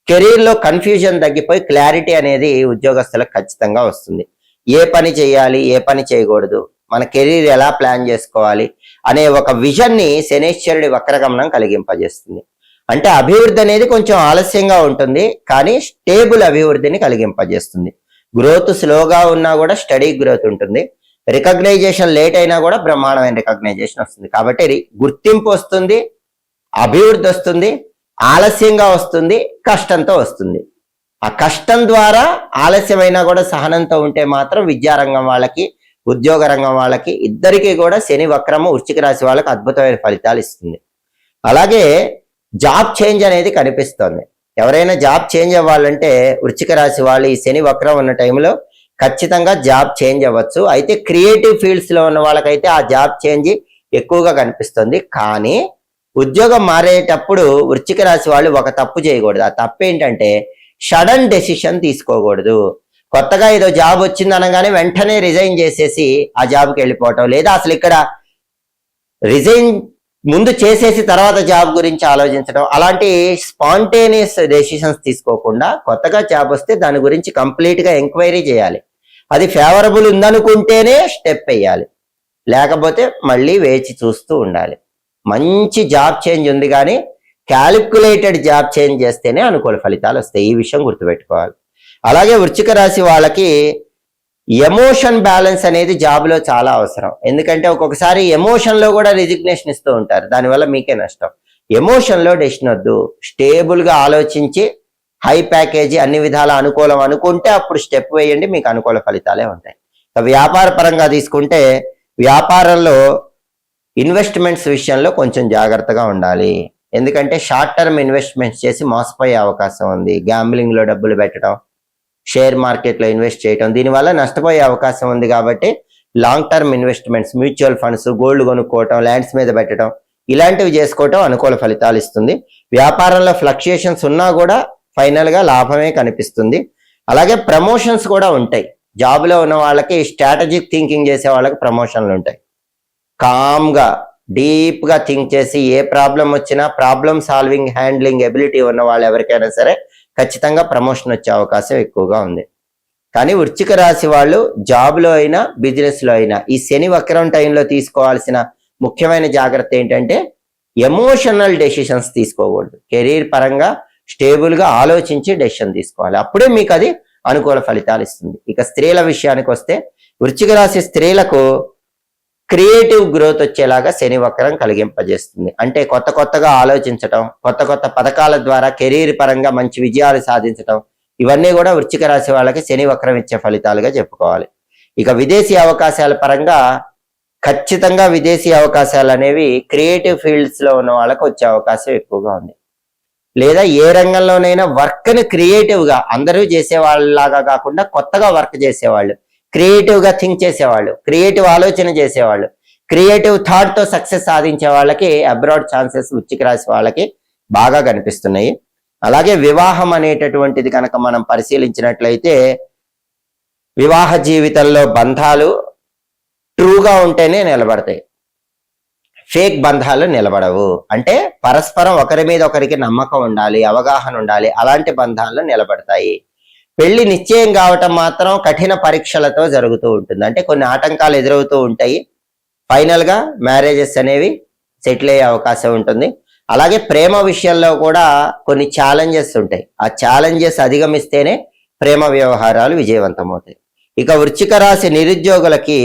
కెరీర్ లో కన్ఫ్యూజన్ తగ్గిపోయి క్లారిటీ అనేది ఉద్యోగస్తులకు ఖచ్చితంగా వస్తుంది. ఏ పని చేయాలి, ఏ పని చేయకూడదు, మన కెరీర్ ఎలా ప్లాన్ చేసుకోవాలి అనే ఒక విజన్ ని శనేశ్వరుడి వక్రగమనం కలిగింపజేస్తుంది. అంటే అభివృద్ధి అనేది కొంచెం ఆలస్యంగా ఉంటుంది, కానీ స్టేబుల్ అభివృద్ధిని కలిగింపజేస్తుంది. గ్రోత్ స్లోగా ఉన్నా కూడా స్టడీ గ్రోత్ ఉంటుంది. రికగ్నైజేషన్ లేట్ అయినా కూడా బ్రహ్మాండమైన రికగ్నైజేషన్ వస్తుంది. కాబట్టి గుర్తింపు వస్తుంది, అభివృద్ధి వస్తుంది, ఆలస్యంగా వస్తుంది, కష్టంతో వస్తుంది. ఆ కష్టం ద్వారా ఆలస్యమైనా కూడా సహనంతో ఉంటే మాత్రం విద్యారంగం వాళ్ళకి, ఉద్యోగ రంగం వాళ్ళకి ఇద్దరికీ కూడా శని వక్రము వృశ్చిక రాశి వాళ్ళకి అద్భుతమైన ఫలితాలు ఇస్తుంది. అలాగే జాబ్ చేంజ్ అనేది కనిపిస్తుంది. ఎవరైనా జాబ్ చేంజ్ అవ్వాలంటే వృశ్చిక రాశి వాళ్ళు ఈ శని వక్రం ఉన్న టైంలో ఖచ్చితంగా జాబ్ చేంజ్ అవ్వచ్చు. అయితే క్రియేటివ్ ఫీల్డ్స్ లో ఉన్న వాళ్ళకైతే ఆ జాబ్ చేంజ్ ఎక్కువగా కనిపిస్తుంది. కానీ ఉద్యోగం మారేటప్పుడు వృశ్చిక రాశి వాళ్ళు ఒక తప్పు చేయకూడదు. ఆ తప్పు ఏంటంటే సడన్ డెసిషన్ తీసుకోకూడదు. కొత్తగా ఏదో జాబ్ వచ్చింది అనగానే వెంటనే రిజైన్ చేసేసి ఆ జాబ్కి వెళ్ళిపోవటం, లేదా అసలు ఇక్కడ రిజైన్ ముందు చేసేసి తర్వాత జాబ్ గురించి ఆలోచించడం, అలాంటి స్పాంటేనియస్ డెసిషన్స్ తీసుకోకుండా కొత్తగా జాబ్ వస్తే దాని గురించి కంప్లీట్ గా ఎంక్వైరీ చేయాలి. అది ఫేవరబుల్ ఉందనుకుంటేనే స్టెప్ వేయాలి, లేకపోతే మళ్ళీ వేచి చూస్తూ ఉండాలి. మంచి జాబ్ చేంజ్ ఉంది కానీ క్యాలిక్యులేటెడ్ జాబ్ చేంజ్ చేస్తేనే అనుకూల ఫలితాలు వస్తాయి. ఈ విషయం గుర్తుపెట్టుకోవాలి. అలాగే వృశ్చిక రాశి వాళ్ళకి ఎమోషన్ బ్యాలెన్స్ అనేది జాబ్ లో చాలా అవసరం. ఎందుకంటే ఒక్కొక్కసారి ఎమోషన్ లో కూడా రిజిగ్నేషన్ ఇస్తూ ఉంటారు, దానివల్ల మీకే నష్టం. ఎమోషన్ లో డెసిషన్ వద్దు, స్టేబుల్ గా ఆలోచించి హై ప్యాకేజీ అన్ని విధాల అనుకూలం అనుకుంటే అప్పుడు స్టెప్ వేయండి, మీకు అనుకూల ఫలితాలే ఉంటాయి. వ్యాపార పరంగా తీసుకుంటే వ్యాపారంలో ఇన్వెస్ట్మెంట్స్ విషయంలో కొంచెం జాగ్రత్తగా ఉండాలి. ఎందుకంటే షార్ట్ టర్మ్ ఇన్వెస్ట్మెంట్స్ చేసి మోసపోయే అవకాశం ఉంది. గ్యాంబ్లింగ్ లో డబ్బులు పెట్టడం, షేర్ మార్కెట్ లో ఇన్వెస్ట్ చేయడం, దీనివల్ల నష్టపోయే అవకాశం ఉంది. కాబట్టి long term investments, mutual funds, gold కొనుక్కోవటం, ల్యాండ్స్ మీద పెట్టడం, ఇలాంటివి చేసుకోవటం అనుకూల ఫలితాలు ఇస్తుంది. వ్యాపారంలో ఫ్లక్చుయేషన్స్ ఉన్నా కూడా ఫైనల్ గా లాభమే కనిపిస్తుంది. అలాగే ప్రమోషన్స్ కూడా ఉంటాయి. జాబ్ లో ఉన్న వాళ్ళకి స్ట్రాటజిక్ థింకింగ్ చేసే వాళ్ళకి ప్రమోషన్లు ఉంటాయి. కామ్ గా డీప్ గా థింక్ చేసి ఏ ప్రాబ్లం వచ్చినా ప్రాబ్లం సాల్వింగ్ హ్యాండ్లింగ్ ఎబిలిటీ ఉన్న వాళ్ళు ఎవరికైనా సరే ఖచ్చితంగా ప్రమోషన్ వచ్చే అవకాశం ఎక్కువగా ఉంది. కానీ వృశ్చిక రాశి వాళ్ళు జాబ్ లో అయినా బిజినెస్ లో అయినా ఈ శని వక్రం టైంలో తీసుకోవాల్సిన ముఖ్యమైన జాగ్రత్త ఏంటంటే ఎమోషనల్ డెసిషన్స్ తీసుకోకూడదు. కెరీర్ పరంగా స్టేబుల్ గా ఆలోచించి డెసిషన్ తీసుకోవాలి, అప్పుడే మీకు అది అనుకూల ఫలితాలు ఇస్తుంది. ఇక స్త్రీల విషయానికి వస్తే వృశ్చిక రాశి స్త్రీలకు క్రియేటివ్ గ్రోత్ వచ్చేలాగా శని వక్రం కలిగింపజేస్తుంది. అంటే కొత్తగా ఆలోచించటం, కొత్త పథకాల ద్వారా కెరీర్ పరంగా మంచి విజయాలు సాధించటం, ఇవన్నీ కూడా వృశ్చిక రాశి వాళ్ళకి శని వక్రం ఇచ్చే ఫలితాలుగా చెప్పుకోవాలి. ఇక విదేశీ అవకాశాల పరంగా ఖచ్చితంగా విదేశీ అవకాశాలు అనేవి క్రియేటివ్ ఫీల్డ్స్ లో ఉన్న వాళ్ళకి వచ్చే అవకాశం ఎక్కువగా ఉంది. లేదా ఏ రంగంలోనైనా వర్క్ ని క్రియేటివ్ గా అందరూ చేసే వాళ్ళలాగా కాకుండా కొత్తగా వర్క్ చేసేవాళ్ళు, క్రియేటివ్ గా థింక్ చేసేవాళ్ళు, క్రియేటివ్ ఆలోచన చేసేవాళ్ళు, క్రియేటివ్ థాట్ తో సక్సెస్ సాధించే వాళ్ళకి అబ్రాడ్ ఛాన్సెస్ వృశ్చిక రాశి వాళ్ళకి బాగా కనిపిస్తున్నాయి. అలాగే వివాహం అనేటటువంటిది కనుక మనం పరిశీలించినట్లయితే వివాహ జీవితంలో బంధాలు ట్రూగా ఉంటేనే నిలబడతాయి, ఫేక్ బంధాలు నిలబడవు. అంటే పరస్పరం ఒకరి మీద ఒకరికి నమ్మకం ఉండాలి, అవగాహన ఉండాలి, అలాంటి బంధాలు నిలబడతాయి. పెళ్లి నిశ్చయం కావటం మాత్రం కఠిన పరీక్షలతో జరుగుతూ ఉంటుంది. అంటే కొన్ని ఆటంకాలు ఎదురవుతూ ఉంటాయి, ఫైనల్ గా మ్యారేజెస్ అనేవి సెటిల్ అయ్యే అవకాశం ఉంటుంది. అలాగే ప్రేమ విషయంలో కూడా కొన్ని ఛాలెంజెస్ ఉంటాయి, ఆ ఛాలెంజెస్ అధిగమిస్తేనే ప్రేమ వ్యవహారాలు విజయవంతమవుతాయి. ఇక వృశ్చిక రాశి నిరుద్యోగులకి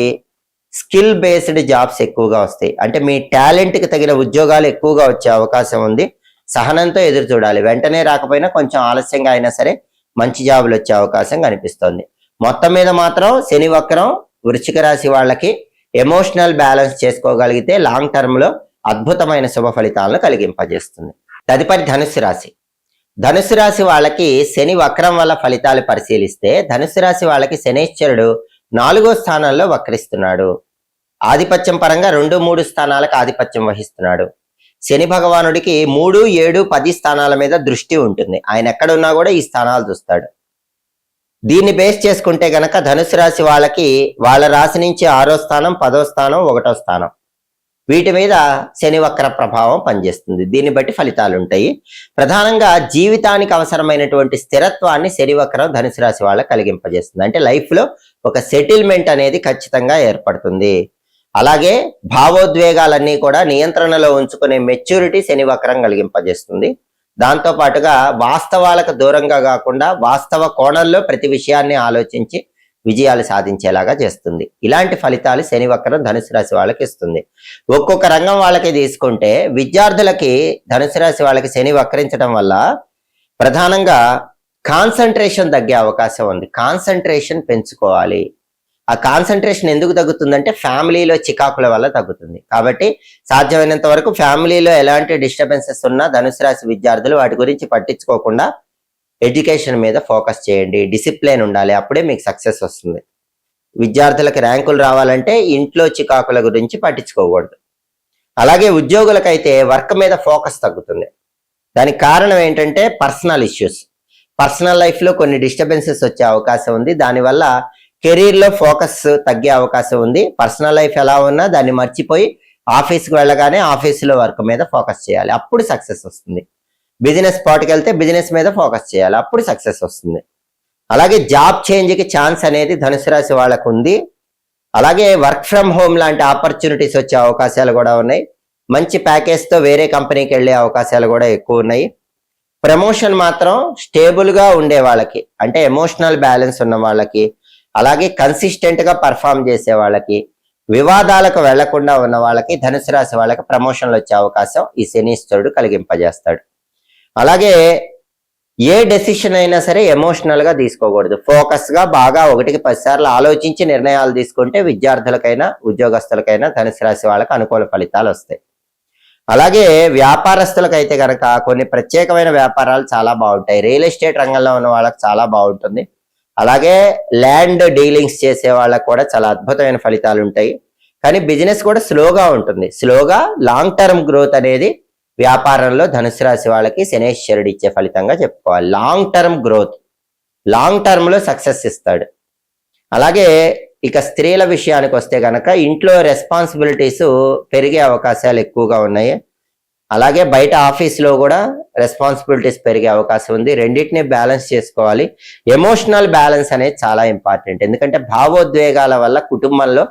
స్కిల్ బేస్డ్ జాబ్స్ ఎక్కువగా వస్తాయి. అంటే మీ టాలెంట్ కి తగిన ఉద్యోగాలు ఎక్కువగా వచ్చే అవకాశం ఉంది. సహనంతో ఎదురు చూడాలి, వెంటనే రాకపోయినా కొంచెం ఆలస్యంగా అయినా సరే మంచి జాబులు వచ్చే అవకాశం కనిపిస్తోంది. మొత్తం మీద మాత్రం శని వక్రం వృశ్చిక రాశి వాళ్ళకి ఎమోషనల్ బ్యాలెన్స్ చేసుకోగలిగితే లాంగ్ టర్మ్ లో అద్భుతమైన శుభ ఫలితాలను కలిగింపజేస్తుంది. తదుపరి ధనుస్సు రాశి. ధనుస్సు రాశి వాళ్ళకి శని వక్రం వల్ల ఫలితాలు పరిశీలిస్తే ధనుస్సు రాశి వాళ్ళకి శనైశ్వరుడు 4వ స్థానంలో వక్రిస్తున్నాడు. ఆధిపత్యం పరంగా 2, 3 స్థానాలకు ఆధిపత్యం వహిస్తున్నాడు. శని భగవానుడికి 3, 7, 10 స్థానాల మీద దృష్టి ఉంటుంది. ఆయన ఎక్కడున్నా కూడా ఈ స్థానాలు చూస్తాడు. దీన్ని బేస్ చేసుకుంటే గనక ధనుసు రాశి వాళ్ళకి వాళ్ళ రాశి నుంచి 6వ స్థానం, 10వ స్థానం, 1వ స్థానం వీటి మీద శని వక్ర ప్రభావం పనిచేస్తుంది. దీన్ని బట్టి ఫలితాలు ఉంటాయి. ప్రధానంగా జీవితానికి అవసరమైనటువంటి స్థిరత్వాన్ని శని వక్రం ధనుసు రాశి వాళ్ళకి కలిగింపజేస్తుంది. అంటే లైఫ్ లో ఒక సెటిల్మెంట్ అనేది ఖచ్చితంగా ఏర్పడుతుంది. అలాగే భావోద్వేగాలన్నీ కూడా నియంత్రణలో ఉంచుకునే మెచ్యూరిటీ శని వక్రం కలిగింపజేస్తుంది. దాంతో పాటుగా వాస్తవాలకు దూరంగా కాకుండా వాస్తవ కోణంలో ప్రతి విషయాన్ని ఆలోచించి విజయాలు సాధించేలాగా చేస్తుంది. ఇలాంటి ఫలితాలు శని వక్రం ధనుసు రాశి వాళ్ళకి ఇస్తుంది. ఒక్కొక్క రంగం వాళ్ళకి తీసుకుంటే విద్యార్థులకి ధనుసు రాశి వాళ్ళకి శని వక్రించడం వల్ల ప్రధానంగా కాన్సన్ట్రేషన్ తగ్గే అవకాశం ఉంది. కాన్సన్ట్రేషన్ పెంచుకోవాలి. ఆ కాన్సన్ట్రేషన్ ఎందుకు తగ్గుతుందంటే ఫ్యామిలీలో చికాకుల వల్ల తగ్గుతుంది. కాబట్టి సాధ్యమైనంత వరకు ఫ్యామిలీలో ఎలాంటి డిస్టర్బెన్సెస్ ఉన్నా ధనుసు రాశి విద్యార్థులు వాటి గురించి పట్టించుకోకుండా ఎడ్యుకేషన్ మీద ఫోకస్ చేయండి. డిసిప్లిన్ ఉండాలి, అప్పుడే మీకు సక్సెస్ వస్తుంది. విద్యార్థులకు ర్యాంకులు రావాలంటే ఇంట్లో చికాకుల గురించి పట్టించుకోకూడదు. అలాగే ఉద్యోగులకైతే వర్క్ మీద ఫోకస్ తగ్గుతుంది. దానికి కారణం ఏంటంటే పర్సనల్ ఇష్యూస్. పర్సనల్ లైఫ్ లో కొన్ని డిస్టర్బెన్సెస్ వచ్చే అవకాశం ఉంది. దానివల్ల కెరీర్ లో ఫోకస్ తగ్గే అవకాశం ఉంది. పర్సనల్ లైఫ్ ఎలా ఉన్నా దాన్ని మర్చిపోయి ఆఫీస్కి వెళ్ళగానే ఆఫీసులో వర్క్ మీద ఫోకస్ చేయాలి, అప్పుడు సక్సెస్ వస్తుంది. బిజినెస్ స్పాట్కి వెళ్తే బిజినెస్ మీద ఫోకస్ చేయాలి, అప్పుడు సక్సెస్ వస్తుంది. అలాగే జాబ్ చేంజ్కి ఛాన్స్ అనేది ధనుసు రాశి వాళ్ళకు ఉంది. అలాగే వర్క్ ఫ్రమ్ హోమ్ లాంటి ఆపర్చునిటీస్ వచ్చే అవకాశాలు కూడా ఉన్నాయి. మంచి ప్యాకేజ్తో వేరే కంపెనీకి వెళ్ళే అవకాశాలు కూడా ఎక్కువ ఉన్నాయి. ప్రమోషన్ మాత్రం స్టేబుల్గా ఉండే వాళ్ళకి, అంటే ఎమోషనల్ బ్యాలెన్స్ ఉన్న వాళ్ళకి, అలాగే కన్సిస్టెంట్గా పర్ఫామ్ చేసే వాళ్ళకి, వివాదాలకు వెళ్లకుండా ఉన్న వాళ్ళకి, ధనుసు రాశి వాళ్ళకి ప్రమోషన్లు వచ్చే అవకాశం ఈ శనీశ్వరుడు కలిగింపజేస్తాడు. అలాగే ఏ డెసిషన్ అయినా సరే ఎమోషనల్ గా తీసుకోకూడదు. ఫోకస్ గా బాగా 1కి 10 సార్లు ఆలోచించి నిర్ణయాలు తీసుకుంటే విద్యార్థులకైనా ఉద్యోగస్తులకైనా ధనుసు రాశి వాళ్ళకి అనుకూల ఫలితాలు వస్తాయి. అలాగే వ్యాపారస్తులకైతే కనుక కొన్ని ప్రత్యేకమైన వ్యాపారాలు చాలా బాగుంటాయి. రియల్ ఎస్టేట్ రంగంలో ఉన్న వాళ్ళకి చాలా బాగుంటుంది. అలాగే ల్యాండ్ డీలింగ్స్ చేసే వాళ్ళకి కూడా చాలా అద్భుతమైన ఫలితాలు ఉంటాయి. కానీ బిజినెస్ కూడా స్లోగా ఉంటుంది. స్లోగా లాంగ్ టర్మ్ గ్రోత్ అనేది వ్యాపారంలో ధనుసు రాశి వాళ్ళకి శనేశ్వరుడు ఇచ్చే ఫలితంగా చెప్పుకోవాలి. Long term growth, long term లో సక్సెస్ ఇస్తాడు. అలాగే ఇక స్త్రీల విషయానికి వస్తే కనుక ఇంట్లో రెస్పాన్సిబిలిటీస్ పెరిగే అవకాశాలు ఎక్కువగా ఉన్నాయి. అలాగే బయట ఆఫీస్లో కూడా రెస్పాన్సిబిలిటీస్ పెరిగే అవకాశం ఉంది. రెండింటిని బ్యాలెన్స్ చేసుకోవాలి. ఎమోషనల్ బ్యాలెన్స్ అనేది చాలా ఇంపార్టెంట్. ఎందుకంటే భావోద్వేగాల వల్ల కుటుంబంలో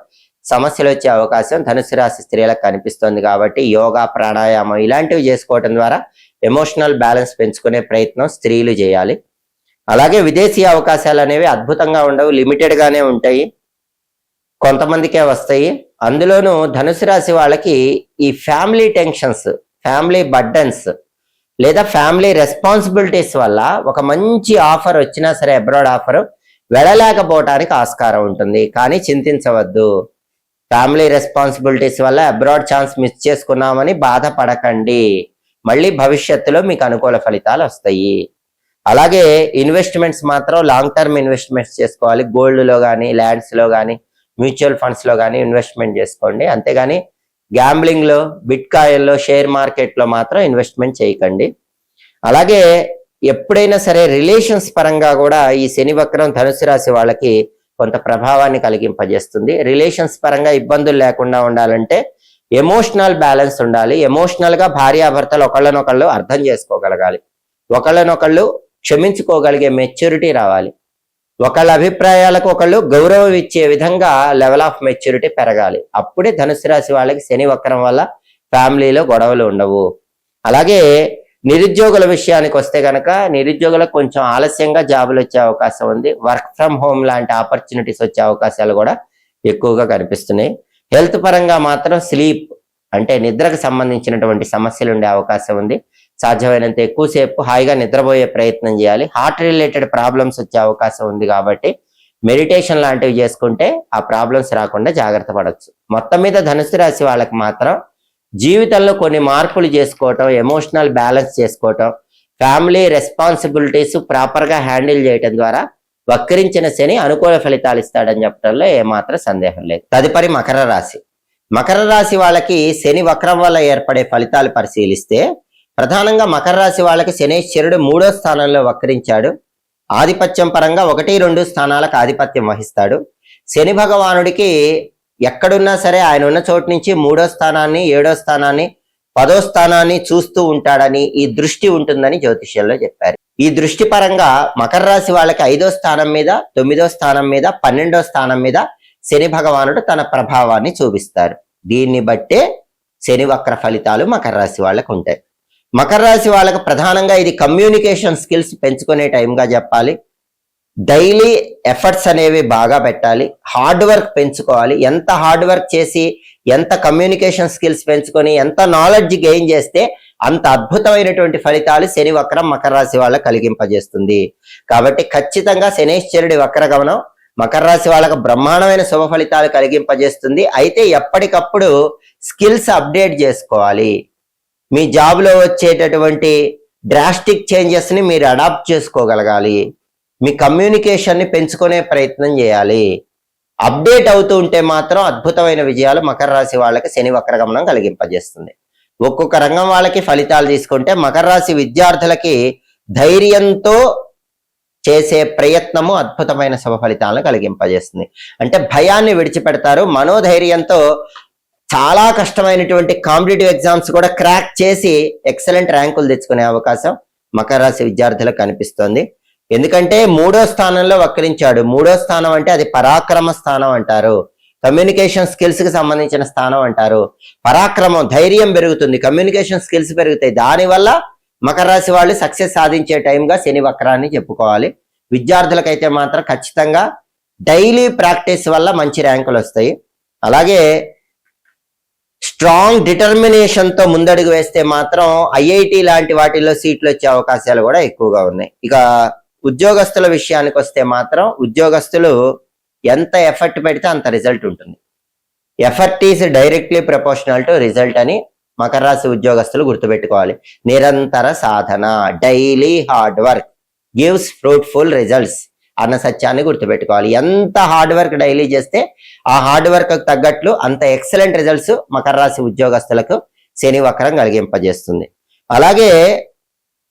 సమస్యలు వచ్చే అవకాశం ధనుసు రాశి స్త్రీలకు కనిపిస్తుంది. కాబట్టి యోగా, ప్రాణాయామం ఇలాంటివి చేసుకోవటం ద్వారా ఎమోషనల్ బ్యాలెన్స్ పెంచుకునే ప్రయత్నం స్త్రీలు చేయాలి. అలాగే విదేశీ అవకాశాలు అనేవి అద్భుతంగా ఉండవు, లిమిటెడ్ గానే ఉంటాయి, కొంతమందికే వస్తాయి. అందులోనూ ధనుసు రాశి వాళ్ళకి ఈ ఫ్యామిలీ టెన్షన్స్, ఫ్యామిలీ బర్డన్స్ లేదా ఫ్యామిలీ రెస్పాన్సిబిలిటీస్ వల్ల ఒక మంచి ఆఫర్ వచ్చినా సరే అబ్రాడ్ ఆఫర్ వెళ్ళలేకపోవటానికి ఆస్కారం ఉంటుంది. కానీ చింతించవద్దు. ఫ్యామిలీ రెస్పాన్సిబిలిటీస్ వల్ల అబ్రాడ్ ఛాన్స్ మిస్ చేసుకున్నామని బాధపడకండి. మళ్ళీ భవిష్యత్తులో మీకు అనుకూల ఫలితాలు వస్తాయి. అలాగే ఇన్వెస్ట్మెంట్స్ మాత్రం లాంగ్ టర్మ్ ఇన్వెస్ట్మెంట్స్ చేసుకోవాలి. గోల్డ్లో కానీ, ల్యాండ్స్లో కానీ, మ్యూచువల్ ఫండ్స్లో కానీ ఇన్వెస్ట్మెంట్ చేసుకోండి. అంతేగాని గ్యాంబ్లింగ్లో, బిట్ కాయిన్లో, షేర్ మార్కెట్లో మాత్రం ఇన్వెస్ట్మెంట్ చేయకండి. అలాగే ఎప్పుడైనా సరే రిలేషన్స్ పరంగా కూడా ఈ శని వక్రం ధనుసు రాశి వాళ్ళకి కొంత ప్రభావాన్ని కలిగింపజేస్తుంది. రిలేషన్స్ పరంగా ఇబ్బందులు లేకుండా ఉండాలంటే ఎమోషనల్ బ్యాలెన్స్ ఉండాలి. ఎమోషనల్ గా భార్యాభర్తలు ఒకళ్ళనొకళ్ళు అర్థం చేసుకోగలగాలి. ఒకళ్ళనొకళ్ళు క్షమించుకోగలిగే మెచ్యూరిటీ రావాలి. ఒకళ్ళ అభిప్రాయాలకు ఒకళ్ళు గౌరవం ఇచ్చే విధంగా లెవెల్ ఆఫ్ మెచ్యూరిటీ పెరగాలి. అప్పుడే ధనుసు రాశి వాళ్ళకి శని వక్రం వల్ల ఫ్యామిలీలో గొడవలు ఉండవు. అలాగే నిరుద్యోగుల విషయానికి వస్తే కనుక నిరుద్యోగులకు కొంచెం ఆలస్యంగా జాబులు వచ్చే అవకాశం ఉంది. వర్క్ ఫ్రమ్ హోమ్ లాంటి ఆపర్చునిటీస్ వచ్చే అవకాశాలు కూడా ఎక్కువగా కనిపిస్తున్నాయి. హెల్త్ పరంగా మాత్రం స్లీప్ అంటే నిద్రకు సంబంధించినటువంటి సమస్యలు ఉండే అవకాశం ఉంది. సాధ్యమైనంత ఎక్కువసేపు హాయిగా నిద్రపోయే ప్రయత్నం చేయాలి. హార్ట్ రిలేటెడ్ ప్రాబ్లమ్స్ వచ్చే అవకాశం ఉంది కాబట్టి మెడిటేషన్ లాంటివి చేసుకుంటే ఆ ప్రాబ్లమ్స్ రాకుండా జాగ్రత్త పడవచ్చు. మొత్తం మీద ధనుసు రాశి వాళ్ళకి మాత్రం జీవితంలో కొన్ని మార్పులు చేసుకోవటం, ఎమోషనల్ బ్యాలెన్స్ చేసుకోవటం, ఫ్యామిలీ రెస్పాన్సిబిలిటీస్ ప్రాపర్గా హ్యాండిల్ చేయటం ద్వారా వక్రించిన శని అనుకూల ఫలితాలు ఇస్తాడని చెప్పడంలో ఏమాత్రం సందేహం లేదు. తదుపరి మకర రాశి. మకర రాశి వాళ్ళకి శని వక్రం వల్ల ఏర్పడే ఫలితాలు పరిశీలిస్తే ప్రధానంగా మకర రాశి వాళ్ళకి శనేశ్వరుడు 3వ స్థానంలో వక్రించాడు. ఆధిపత్యం పరంగా 1, 2 స్థానాలకు ఆధిపత్యం వహిస్తాడు. శని భగవానుడికి ఎక్కడున్నా సరే ఆయన ఉన్న చోటు నుంచి 3వ స్థానాన్ని, 7వ స్థానాన్ని, 10వ స్థానాన్ని చూస్తూ ఉంటాడని, ఈ దృష్టి ఉంటుందని జ్యోతిష్యంలో చెప్పారు. ఈ దృష్టి పరంగా మకర రాశి వాళ్ళకి 5వ స్థానం మీద, 9వ స్థానం మీద, 12వ స్థానం మీద శని భగవానుడు తన ప్రభావాన్ని చూపిస్తారు. దీన్ని బట్టే శని వక్ర ఫలితాలు మకర రాశి వాళ్ళకు ఉంటాయి. మకర రాశి వాళ్ళకు ప్రధానంగా ఇది కమ్యూనికేషన్ స్కిల్స్ పెంచుకునే టైంగా చెప్పాలి. డైలీ ఎఫర్ట్స్ అనేవి బాగా పెట్టాలి. హార్డ్ వర్క్ పెంచుకోవాలి. ఎంత హార్డ్ వర్క్ చేసి, ఎంత కమ్యూనికేషన్ స్కిల్స్ పెంచుకొని, ఎంత నాలెడ్జ్ గెయిన్ చేస్తే అంత అద్భుతమైనటువంటి ఫలితాలు శని వక్రం మకర రాశి వాళ్ళకు కలిగింపజేస్తుంది. కాబట్టి ఖచ్చితంగా శనేశ్వరుడి వక్రగమనం మకర రాశి వాళ్ళకు బ్రహ్మాండమైన శుభ ఫలితాలు కలిగింపజేస్తుంది. అయితే ఎప్పటికప్పుడు స్కిల్స్ అప్డేట్ చేసుకోవాలి. మీ జాబ్లో వచ్చేటటువంటి డ్రాస్టిక్ చేంజెస్ ని మీరు అడాప్ట్ చేసుకోగలగాలి. మీ కమ్యూనికేషన్ ని పెంచుకునే ప్రయత్నం చేయాలి. అప్డేట్ అవుతూ ఉంటే మాత్రం అద్భుతమైన విజయాలు మకర రాశి వాళ్ళకి శని వక్రగమనం కలిగింపజేస్తుంది. ఒక్కొక్క రంగం వాళ్ళకి ఫలితాలు తీసుకుంటే మకర రాశి విద్యార్థులకి ధైర్యంతో చేసే ప్రయత్నము అద్భుతమైన శుభ ఫలితాలను కలిగింపజేస్తుంది. అంటే భయాన్ని విడిచిపెడతారు, మనోధైర్యంతో చాలా కష్టమైనటువంటి కాంపిటేటివ్ ఎగ్జామ్స్ కూడా క్రాక్ చేసి ఎక్సలెంట్ ర్యాంకులు తెచ్చుకునే అవకాశం మకర రాశి విద్యార్థులకు కనిపిస్తోంది. ఎందుకంటే 3వ స్థానంలో వక్రించాడు. 3వ స్థానం అంటే అది పరాక్రమ స్థానం అంటారు, కమ్యూనికేషన్ స్కిల్స్ కి సంబంధించిన స్థానం అంటారు. పరాక్రమం, ధైర్యం పెరుగుతుంది, కమ్యూనికేషన్ స్కిల్స్ పెరుగుతాయి. దానివల్ల మకర రాశి వాళ్ళు సక్సెస్ సాధించే టైంగా శని వక్రాన్ని చెప్పుకోవాలి. విద్యార్థులకైతే మాత్రం ఖచ్చితంగా డైలీ ప్రాక్టీస్ వల్ల మంచి ర్యాంకులు వస్తాయి. అలాగే స్ట్రాంగ్ డిటర్మినేషన్ తో ముందడుగు వేస్తే మాత్రం ఐఐటి లాంటి వాటిల్లో సీట్లు వచ్చే అవకాశాలు కూడా ఎక్కువగా ఉన్నాయి. ఇక ఉద్యోగస్తుల విషయానికి వస్తే మాత్రం ఉద్యోగస్తులు ఎంత ఎఫర్ట్ పెడితే అంత రిజల్ట్ ఉంటుంది. Effort is directly proportional to result అని మకర రాశి ఉద్యోగస్తులు గుర్తుపెట్టుకోవాలి. నిరంతర సాధన, daily hard work gives fruitful results అన్న సత్యాన్ని గుర్తుపెట్టుకోవాలి. ఎంత హార్డ్ వర్క్ డైలీ చేస్తే ఆ హార్డ్ వర్క్ తగ్గట్లు అంత ఎక్సలెంట్ రిజల్ట్స్ మకర రాశి ఉద్యోగస్తులకు శని వక్రం కలిగింపజేస్తుంది. అలాగే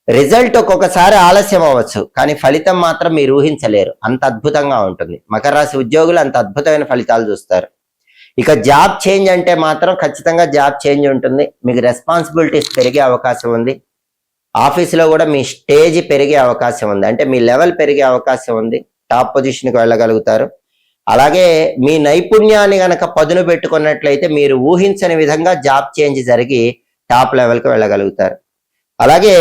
రిజల్ట్ ఒక్కొక్కసారి ఆలస్యం అవ్వచ్చు, కానీ ఫలితం మాత్రం మీరు ఊహించలేరు, అంత అద్భుతంగా ఉంటుంది. మకర రాశి ఉద్యోగులు అంత అద్భుతమైన ఫలితాలు చూస్తారు. ఇక జాబ్ చేంజ్ అంటే మాత్రం ఖచ్చితంగా జాబ్ చేంజ్ ఉంటుంది. మీకు రెస్పాన్సిబిలిటీస్ పెరిగే అవకాశం ఉంది. ఆఫీసులో కూడా మీ స్టేజ్ పెరిగే అవకాశం ఉంది, అంటే మీ లెవెల్ పెరిగే అవకాశం ఉంది. టాప్ పొజిషన్కి వెళ్ళగలుగుతారు. అలాగే మీ నైపుణ్యాన్ని గనక పదును పెట్టుకున్నట్లయితే మీరు ఊహించని విధంగా జాబ్ చేంజ్ జరిగి టాప్ లెవెల్కి వెళ్ళగలుగుతారు. అలాగే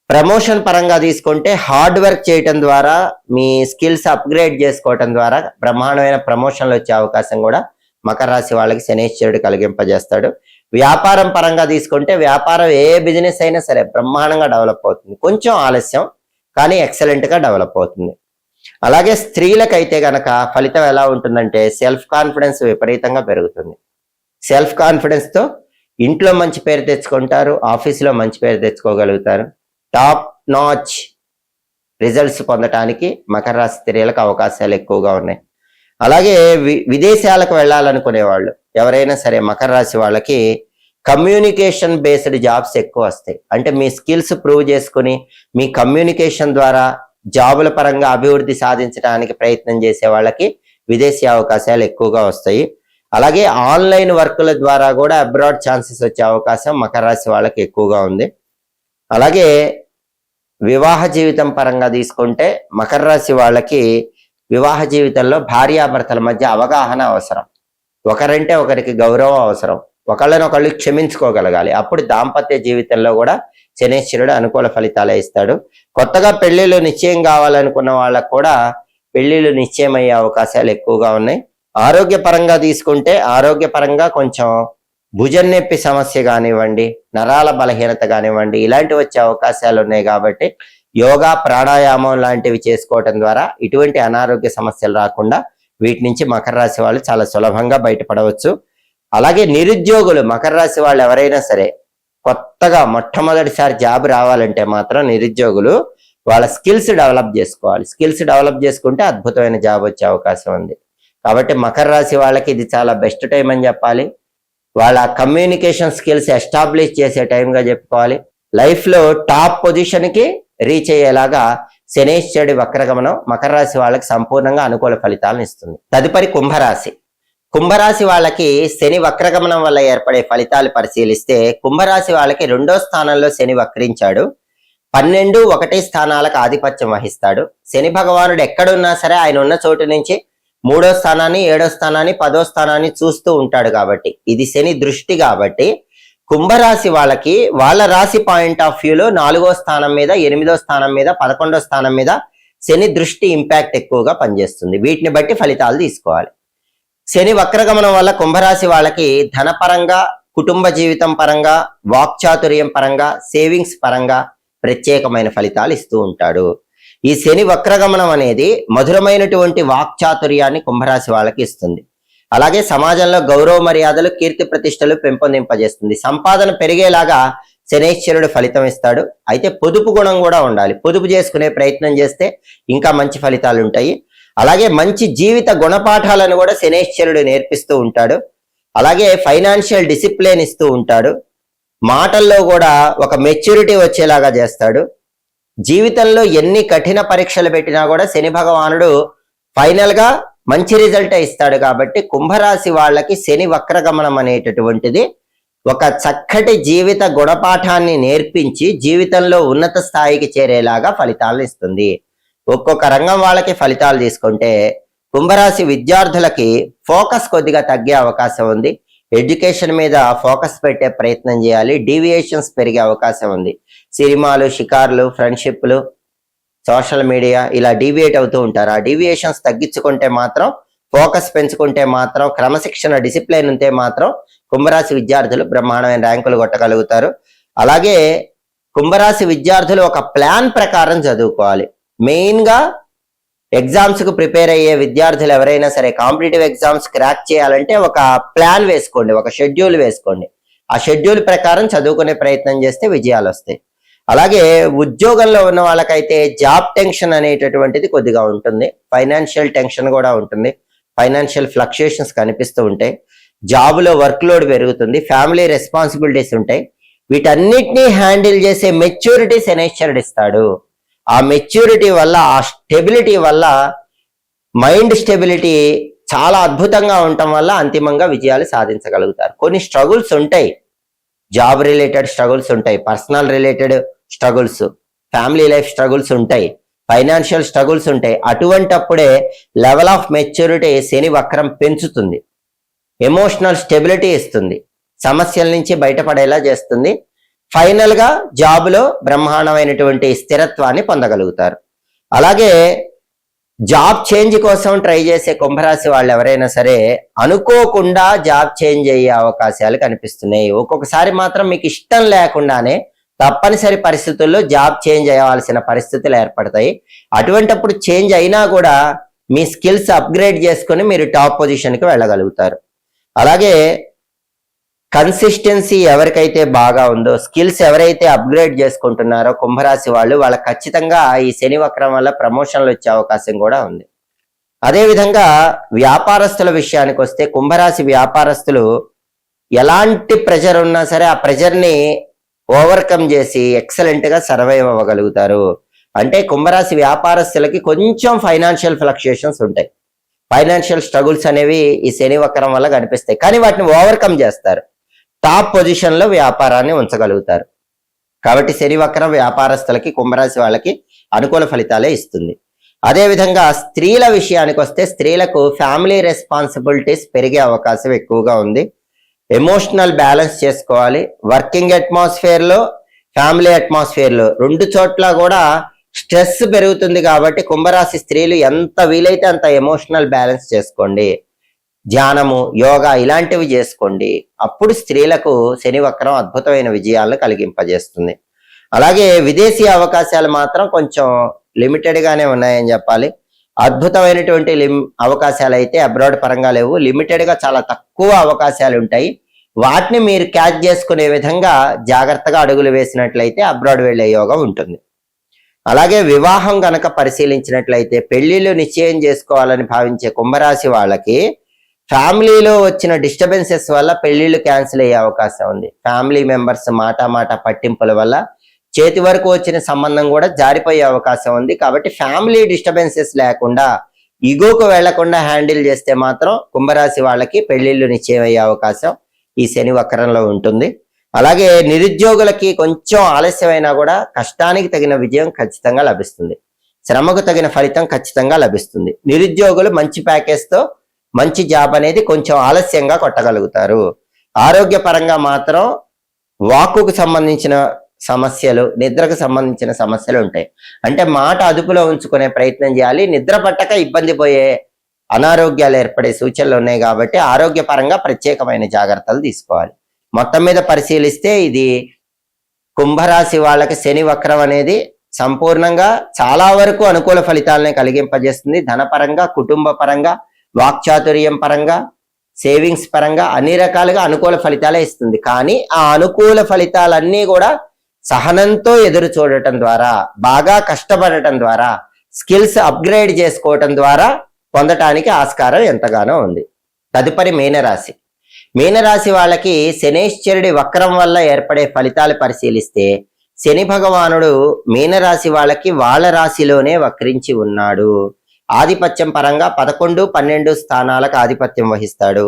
ప్రమోషన్ పరంగా తీసుకుంటే హార్డ్ వర్క్ చేయటం ద్వారా, మీ స్కిల్స్ అప్గ్రేడ్ చేసుకోవటం ద్వారా బ్రహ్మాండమైన ప్రమోషన్లు వచ్చే అవకాశం కూడా మకర రాశి వాళ్ళకి శనీశ్వరుడు కలిగింపజేస్తాడు. వ్యాపారం పరంగా తీసుకుంటే వ్యాపారం ఏ బిజినెస్ అయినా సరే బ్రహ్మాండంగా డెవలప్ అవుతుంది. కొంచెం ఆలస్యం, కానీ ఎక్సలెంట్ గా డెవలప్ అవుతుంది. అలాగే స్త్రీలకైతే గనక ఫలితం ఎలా ఉంటుందంటే సెల్ఫ్ కాన్ఫిడెన్స్ విపరీతంగా పెరుగుతుంది. సెల్ఫ్ కాన్ఫిడెన్స్ తో ఇంట్లో మంచి పేరు తెచ్చుకుంటారు, ఆఫీసులో మంచి పేరు తెచ్చుకోగలుగుతారు. టాప్ నాచ్ రిజల్ట్స్ పొందటానికి మకర రాశి స్త్రీలకు అవకాశాలు ఎక్కువగా ఉన్నాయి. అలాగే విదేశాలకు వెళ్ళాలనుకునే వాళ్ళు ఎవరైనా సరే మకర రాశి వాళ్ళకి కమ్యూనికేషన్ బేస్డ్ జాబ్స్ ఎక్కువ వస్తాయి. అంటే మీ స్కిల్స్ ప్రూవ్ చేసుకుని మీ కమ్యూనికేషన్ ద్వారా జాబుల పరంగా అభివృద్ధి సాధించడానికి ప్రయత్నం చేసే వాళ్ళకి విదేశీ అవకాశాలు ఎక్కువగా వస్తాయి. అలాగే ఆన్లైన్ వర్కుల ద్వారా కూడా అబ్రాడ్ ఛాన్సెస్ వచ్చే అవకాశం మకర రాశి వాళ్ళకి ఎక్కువగా ఉంది. అలాగే వివాహ జీవితం పరంగా తీసుకుంటే మకర రాశి వాళ్ళకి వివాహ జీవితంలో భార్యాభర్తల మధ్య అవగాహన అవసరం, ఒకరంటే ఒకరికి గౌరవం అవసరం, ఒకళ్ళనొకళ్ళు క్షమించుకోగలగాలి. అప్పుడు దాంపత్య జీవితంలో కూడా శనీశ్వరుడు అనుకూల ఫలితాలే ఇస్తాడు. కొత్తగా పెళ్లిళ్ళు నిశ్చయం కావాలనుకున్న వాళ్ళకు కూడా పెళ్లిళ్ళు నిశ్చయమయ్యే అవకాశాలు ఎక్కువగా ఉన్నాయి. ఆరోగ్యపరంగా తీసుకుంటే ఆరోగ్యపరంగా కొంచెం భుజం నొప్పి సమస్య కానివ్వండి, నరాల బలహీనత కానివ్వండి, ఇలాంటివి వచ్చే అవకాశాలు ఉన్నాయి. కాబట్టి యోగా, ప్రాణాయామం లాంటివి చేసుకోవటం ద్వారా ఇటువంటి అనారోగ్య సమస్యలు రాకుండా వీటి నుంచి మకర రాశి వాళ్ళు చాలా సులభంగా బయటపడవచ్చు. అలాగే నిరుద్యోగులు మకర రాశి వాళ్ళు ఎవరైనా సరే కొత్తగా మొట్టమొదటిసారి జాబ్ రావాలంటే మాత్రం నిరుద్యోగులు వాళ్ళ స్కిల్స్ డెవలప్ చేసుకోవాలి. స్కిల్స్ డెవలప్ చేసుకుంటే అద్భుతమైన జాబ్ వచ్చే అవకాశం ఉంది. కాబట్టి మకర రాశి వాళ్ళకి ఇది చాలా బెస్ట్ టైం అని చెప్పాలి. వాళ్ళ కమ్యూనికేషన్ స్కిల్స్ ఎస్టాబ్లిష్ చేసే టైంగా చెప్పుకోవాలి. లైఫ్ లో టాప్ పొజిషన్ కి రీచ్ అయ్యేలాగా శనీశ్వరుడి వక్రగమనం మకర రాశి వాళ్ళకి సంపూర్ణంగా అనుకూల ఫలితాలను ఇస్తుంది. తదుపరి కుంభరాశి. కుంభరాశి వాళ్ళకి శని వక్రగమనం వల్ల ఏర్పడే ఫలితాలు పరిశీలిస్తే కుంభరాశి వాళ్ళకి 2వ స్థానంలో శని వక్రించాడు. 12, 1 స్థానాలకు ఆధిపత్యం వహిస్తాడు. శని భగవానుడు ఎక్కడున్నా సరే ఆయన ఉన్న చోటు నుంచి 3వ స్థానాన్ని, 7వ స్థానాన్ని, 10వ స్థానాన్ని చూస్తూ ఉంటాడు. కాబట్టి ఇది శని దృష్టి. కాబట్టి కుంభరాశి వాళ్ళకి వాళ్ళ రాశి పాయింట్ ఆఫ్ వ్యూలో 4వ స్థానం మీద, 8వ స్థానం మీద, 11వ స్థానం మీద శని దృష్టి ఇంపాక్ట్ ఎక్కువగా పనిచేస్తుంది. వీటిని బట్టి ఫలితాలు తీసుకోవాలి. శని వక్రగమనం వల్ల కుంభరాశి వాళ్ళకి ధనపరంగా, కుటుంబ జీవితం పరంగా, వాక్చాతుర్యం పరంగా, సేవింగ్స్ పరంగా ప్రత్యేకమైన ఫలితాలు ఇస్తూ ఉంటాడు. ఈ శని వక్రగమనం అనేది మధురమైనటువంటి వాక్చాతుర్యాన్ని కుంభరాశి వాళ్ళకి ఇస్తుంది. అలాగే సమాజంలో గౌరవ మర్యాదలు, కీర్తి ప్రతిష్టలు పెంపొందింపజేస్తుంది. సంపాదన పెరిగేలాగా శనీశ్వరుడు ఫలితం ఇస్తాడు. అయితే పొదుపు గుణం కూడా ఉండాలి. పొదుపు చేసుకునే ప్రయత్నం చేస్తే ఇంకా మంచి ఫలితాలు ఉంటాయి. అలాగే మంచి జీవిత గుణపాఠాలను కూడా శనీశ్వరుడు నేర్పిస్తూ ఉంటాడు. అలాగే ఫైనాన్షియల్ డిసిప్లిన్ ఇస్తూ ఉంటాడు. మాటల్లో కూడా ఒక మెచ్యూరిటీ వచ్చేలాగా చేస్తాడు. జీవితంలో ఎన్ని కఠిన పరీక్షలు పెట్టినా కూడా శని భగవానుడు ఫైనల్ గా మంచి రిజల్ట్ ఇస్తాడు. కాబట్టి కుంభరాశి వాళ్ళకి శని వక్రగమనం అనేటటువంటిది ఒక చక్కటి జీవిత గుణపాఠాన్ని నేర్పించి జీవితంలో ఉన్నత స్థాయికి చేరేలాగా ఫలితాలను ఇస్తుంది. ఒక్కొక్క రంగం వాళ్ళకి ఫలితాలు తీసుకుంటే కుంభరాశి విద్యార్థులకి ఫోకస్ కొద్దిగా తగ్గే అవకాశం ఉంది. ఎడ్యుకేషన్ మీద ఫోకస్ పెట్టే ప్రయత్నం చేయాలి. డీవియేషన్స్ పెరిగే అవకాశం ఉంది. సినిమాలు, షికార్లు, ఫ్రెండ్షిప్లు, సోషల్ మీడియా ఇలా డీవియేట్ అవుతూ ఉంటారు. ఆ డీవియేషన్స్ తగ్గించుకుంటే మాత్రం, ఫోకస్ పెంచుకుంటే మాత్రం, క్రమశిక్షణ డిసిప్లైన్ ఉంటే మాత్రం కుంభరాశి విద్యార్థులు బ్రహ్మాండమైన ర్యాంకులు కొట్టగలుగుతారు. అలాగే కుంభరాశి విద్యార్థులు ఒక ప్లాన్ ప్రకారం చదువుకోవాలి. మెయిన్ గా ఎగ్జామ్స్ కు ప్రిపేర్ అయ్యే విద్యార్థులు ఎవరైనా సరే కాంపిటేటివ్ ఎగ్జామ్స్ క్రాక్ చేయాలంటే ఒక ప్లాన్ వేసుకోండి, ఒక షెడ్యూల్ వేసుకోండి. ఆ షెడ్యూల్ ప్రకారం చదువుకునే ప్రయత్నం చేస్తే విజయాలు వస్తాయి. అలాగే ఉద్యోగంలో ఉన్న వాళ్ళకైతే జాబ్ టెన్షన్ అనేటటువంటిది కొద్దిగా ఉంటుంది. ఫైనాన్షియల్ టెన్షన్ కూడా ఉంటుంది. ఫైనాన్షియల్ ఫ్లక్చుయేషన్స్ కనిపిస్తూ ఉంటాయి. జాబ్లో వర్క్ లోడ్ పెరుగుతుంది. ఫ్యామిలీ రెస్పాన్సిబిలిటీస్ ఉంటాయి. వీటన్నిటినీ హ్యాండిల్ చేసే మెచ్యూరిటీ శనైశ్వరుడు ఇస్తాడు. ఆ మెచ్యూరిటీ వల్ల, ఆ స్టెబిలిటీ వల్ల, మైండ్ స్టెబిలిటీ చాలా అద్భుతంగా ఉండటం వల్ల అంతిమంగా విజయాలు సాధించగలుగుతారు. కొన్ని స్ట్రగుల్స్ ఉంటాయి, జాబ్ రిలేటెడ్ స్ట్రగుల్స్ ఉంటాయి, personal related struggles, family life struggles ఉంటాయి, ఫైనాన్షియల్ స్ట్రగుల్స్ ఉంటాయి. అటువంటప్పుడే లెవెల్ ఆఫ్ మెచ్యూరిటీ శని వక్రం పెంచుతుంది, ఎమోషనల్ స్టెబిలిటీ ఇస్తుంది, సమస్యల నుంచి బయటపడేలా చేస్తుంది. ఫైనల్ గా జాబ్ లో బ్రహ్మాండమైనటువంటి స్థిరత్వాన్ని పొందగలుగుతారు. అలాగే జాబ్ చేంజ్ కోసం ట్రై చేసే కుంభరాశి వాళ్ళు ఎవరైనా సరే అనుకోకుండా జాబ్ చేంజ్ అయ్యే అవకాశాలు కనిపిస్తున్నాయి. ఒక్కొక్కసారి మాత్రం మీకు ఇష్టం లేకుండానే తప్పనిసరి పరిస్థితుల్లో జాబ్ చేంజ్ అయ్యాల్సిన పరిస్థితులు ఏర్పడతాయి. అటువంటప్పుడు చేంజ్ అయినా కూడా మీ స్కిల్స్ అప్గ్రేడ్ చేసుకొని మీరు టాప్ పొజిషన్కి వెళ్ళగలుగుతారు. అలాగే కన్సిస్టెన్సీ ఎవరికైతే బాగా ఉందో, స్కిల్స్ ఎవరైతే అప్గ్రేడ్ చేసుకుంటున్నారో కుంభరాశి వాళ్ళు, వాళ్ళకి ఖచ్చితంగా ఈ శని వక్రం వల్ల ప్రమోషన్లు వచ్చే అవకాశం కూడా ఉంది. అదేవిధంగా వ్యాపారస్తుల విషయానికి వస్తే కుంభరాశి వ్యాపారస్తులు ఎలాంటి ప్రెజర్ ఉన్నా సరే ఆ ప్రెజర్ని ఓవర్కమ్ చేసి ఎక్సలెంట్ గా సర్వైవ్ అవ్వగలుగుతారు. అంటే కుంభరాశి వ్యాపారస్తులకి కొంచెం ఫైనాన్షియల్ ఫ్లక్చుయేషన్స్ ఉంటాయి. ఫైనాన్షియల్ స్ట్రగుల్స్ అనేవి ఈ శని వక్రం వల్ల కనిపిస్తాయి. కానీ వాటిని ఓవర్కమ్ చేస్తారు. టాప్ పొజిషన్ లో వ్యాపారాన్ని ఉంచగలుగుతారు. కాబట్టి శని వక్రం వ్యాపారస్తులకి, కుంభరాశి వాళ్ళకి అనుకూల ఫలితాలే ఇస్తుంది. అదేవిధంగా స్త్రీల విషయానికి వస్తే స్త్రీలకు ఫ్యామిలీ రెస్పాన్సిబిలిటీస్ పెరిగే అవకాశం ఎక్కువగా ఉంది. ఎమోషనల్ బ్యాలెన్స్ చేసుకోవాలి. వర్కింగ్ అట్మాస్ఫియర్ లో, ఫ్యామిలీ అట్మాస్ఫియర్ లో రెండు చోట్ల కూడా స్ట్రెస్ పెరుగుతుంది. కాబట్టి కుంభరాశి స్త్రీలు ఎంత వీలైతే అంత ఎమోషనల్ బ్యాలెన్స్ చేసుకోండి. ధ్యానము, యోగా ఇలాంటివి చేసుకోండి. అప్పుడు స్త్రీలకు శని వక్రం అద్భుతమైన విజయాలను కలిగింపజేస్తుంది. అలాగే విదేశీ అవకాశాలు మాత్రం కొంచెం లిమిటెడ్ గానే ఉన్నాయని చెప్పాలి. అద్భుతమైనటువంటి అవకాశాలు అయితే అబ్రాడ్ పరంగా లేవు. లిమిటెడ్ గా చాలా తక్కువ అవకాశాలు ఉంటాయి. వాటిని మీరు క్యాచ్ చేసుకునే విధంగా జాగ్రత్తగా అడుగులు వేసినట్లయితే అబ్రాడ్ వెళ్లే యోగం ఉంటుంది. అలాగే వివాహం గనక పరిశీలించినట్లయితే పెళ్లిళ్ళు నిశ్చయం చేసుకోవాలని భావించే కుంభరాశి వాళ్ళకి ఫ్యామిలీలో వచ్చిన డిస్టర్బెన్సెస్ వల్ల పెళ్లిళ్ళు క్యాన్సిల్ అయ్యే అవకాశం ఉంది. ఫ్యామిలీ మెంబర్స్ మాట పట్టింపుల వల్ల చేతి వరకు వచ్చిన సంబంధం కూడా జారిపోయే అవకాశం ఉంది. కాబట్టి ఫ్యామిలీ డిస్టర్బెన్సెస్ లేకుండా, ఈగోకు వెళ్లకుండా హ్యాండిల్ చేస్తే మాత్రం కుంభరాశి వాళ్ళకి పెళ్లిళ్ళు నిశ్చయం అయ్యే అవకాశం ఈ శని వక్రంలో ఉంటుంది. అలాగే నిరుద్యోగులకి కొంచెం ఆలస్యమైనా కూడా కష్టానికి తగిన విజయం ఖచ్చితంగా లభిస్తుంది. శ్రమకు తగిన ఫలితం ఖచ్చితంగా లభిస్తుంది. నిరుద్యోగులు మంచి ప్యాకేజ్తో మంచి జాబ్ అనేది కొంచెం ఆలస్యంగా కొట్టగలుగుతారు. ఆరోగ్యపరంగా మాత్రం వాక్కుకు సంబంధించిన సమస్యలు, నిద్రకు సంబంధించిన సమస్యలు ఉంటాయి. అంటే మాట అదుపులో ఉంచుకునే ప్రయత్నం చేయాలి. నిద్ర పట్టక ఇబ్బంది పోయే అనారోగ్యాలు ఏర్పడే సూచనలు ఉన్నాయి. కాబట్టి ఆరోగ్యపరంగా ప్రత్యేకమైన జాగ్రత్తలు తీసుకోవాలి. మొత్తం మీద పరిశీలిస్తే ఇది కుంభరాశి వాళ్ళకి శని వక్రం అనేది సంపూర్ణంగా చాలా వరకు అనుకూల ఫలితాలనే కలిగింపజేస్తుంది. ధనపరంగా, కుటుంబ పరంగా, వాక్చాతుర్యం పరంగా, సేవింగ్స్ పరంగా అన్ని రకాలుగా అనుకూల ఫలితాలే ఇస్తుంది. కానీ ఆ అనుకూల ఫలితాలన్నీ కూడా సహనంతో ఎదురు చూడటం ద్వారా, బాగా కష్టపడటం ద్వారా, స్కిల్స్ అప్గ్రేడ్ చేసుకోవటం ద్వారా పొందటానికి ఆస్కారం ఎంతగానో ఉంది. తదుపరి మీనరాశి. మీనరాశి వాళ్ళకి శనైశ్వరుడి వక్రం వల్ల ఏర్పడే ఫలితాలు పరిశీలిస్తే శని భగవానుడు మీనరాశి వాళ్ళకి వాళ్ళ రాశిలోనే వక్రించి ఉన్నాడు. ఆధిపత్యం పరంగా 11, 12 స్థానాలకు ఆధిపత్యం వహిస్తాడు.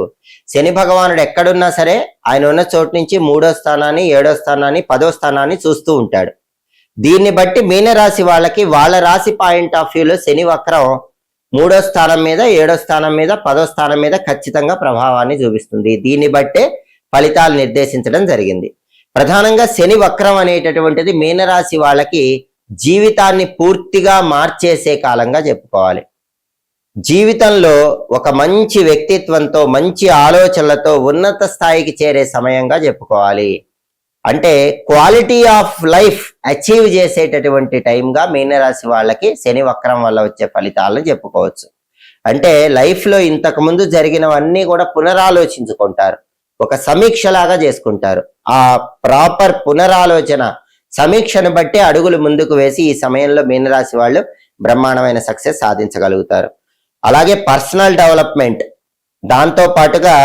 శని భగవానుడు ఎక్కడున్నా సరే ఆయన ఉన్న చోటు నుంచి 3వ స్థానాన్ని, 7వ స్థానాన్ని, 10వ స్థానాన్ని చూస్తూ ఉంటాడు. దీన్ని బట్టి మీనరాశి వాళ్ళకి వాళ్ళ రాశి పాయింట్ ఆఫ్ వ్యూలో శని వక్రం 3వ స్థానం మీద, 7వ స్థానం మీద, 10వ స్థానం మీద ఖచ్చితంగా ప్రభావాన్ని చూపిస్తుంది. దీన్ని బట్టే ఫలితాలు నిర్దేశించడం జరిగింది. ప్రధానంగా శని వక్రం అనేటటువంటిది మీనరాశి వాళ్ళకి జీవితాన్ని పూర్తిగా మార్చేసే కాలంగా చెప్పుకోవాలి. జీవితంలో ఒక మంచి వ్యక్తిత్వంతో, మంచి ఆలోచనలతో ఉన్నత స్థాయికి చేరే సమయంగా చెప్పుకోవాలి. అంటే క్వాలిటీ ఆఫ్ లైఫ్ అచీవ్ చేసేటటువంటి టైంగా మీనరాశి వాళ్ళకి శని వక్రం వల్ల వచ్చే ఫలితాలను చెప్పుకోవచ్చు. అంటే లైఫ్లో ఇంతకు ముందు జరిగినవన్నీ కూడా పునరాలోచించుకుంటారు, ఒక సమీక్షలాగా చేసుకుంటారు. ఆ ప్రాపర్ పునరాలోచన సమీక్షను బట్టి అడుగులు ముందుకు వేసి ఈ సమయంలో మీనరాశి వాళ్ళు బ్రహ్మాండమైన సక్సెస్ సాధించగలుగుతారు. అలాగే పర్సనల్ డెవలప్మెంట్, దాంతో పాటుగా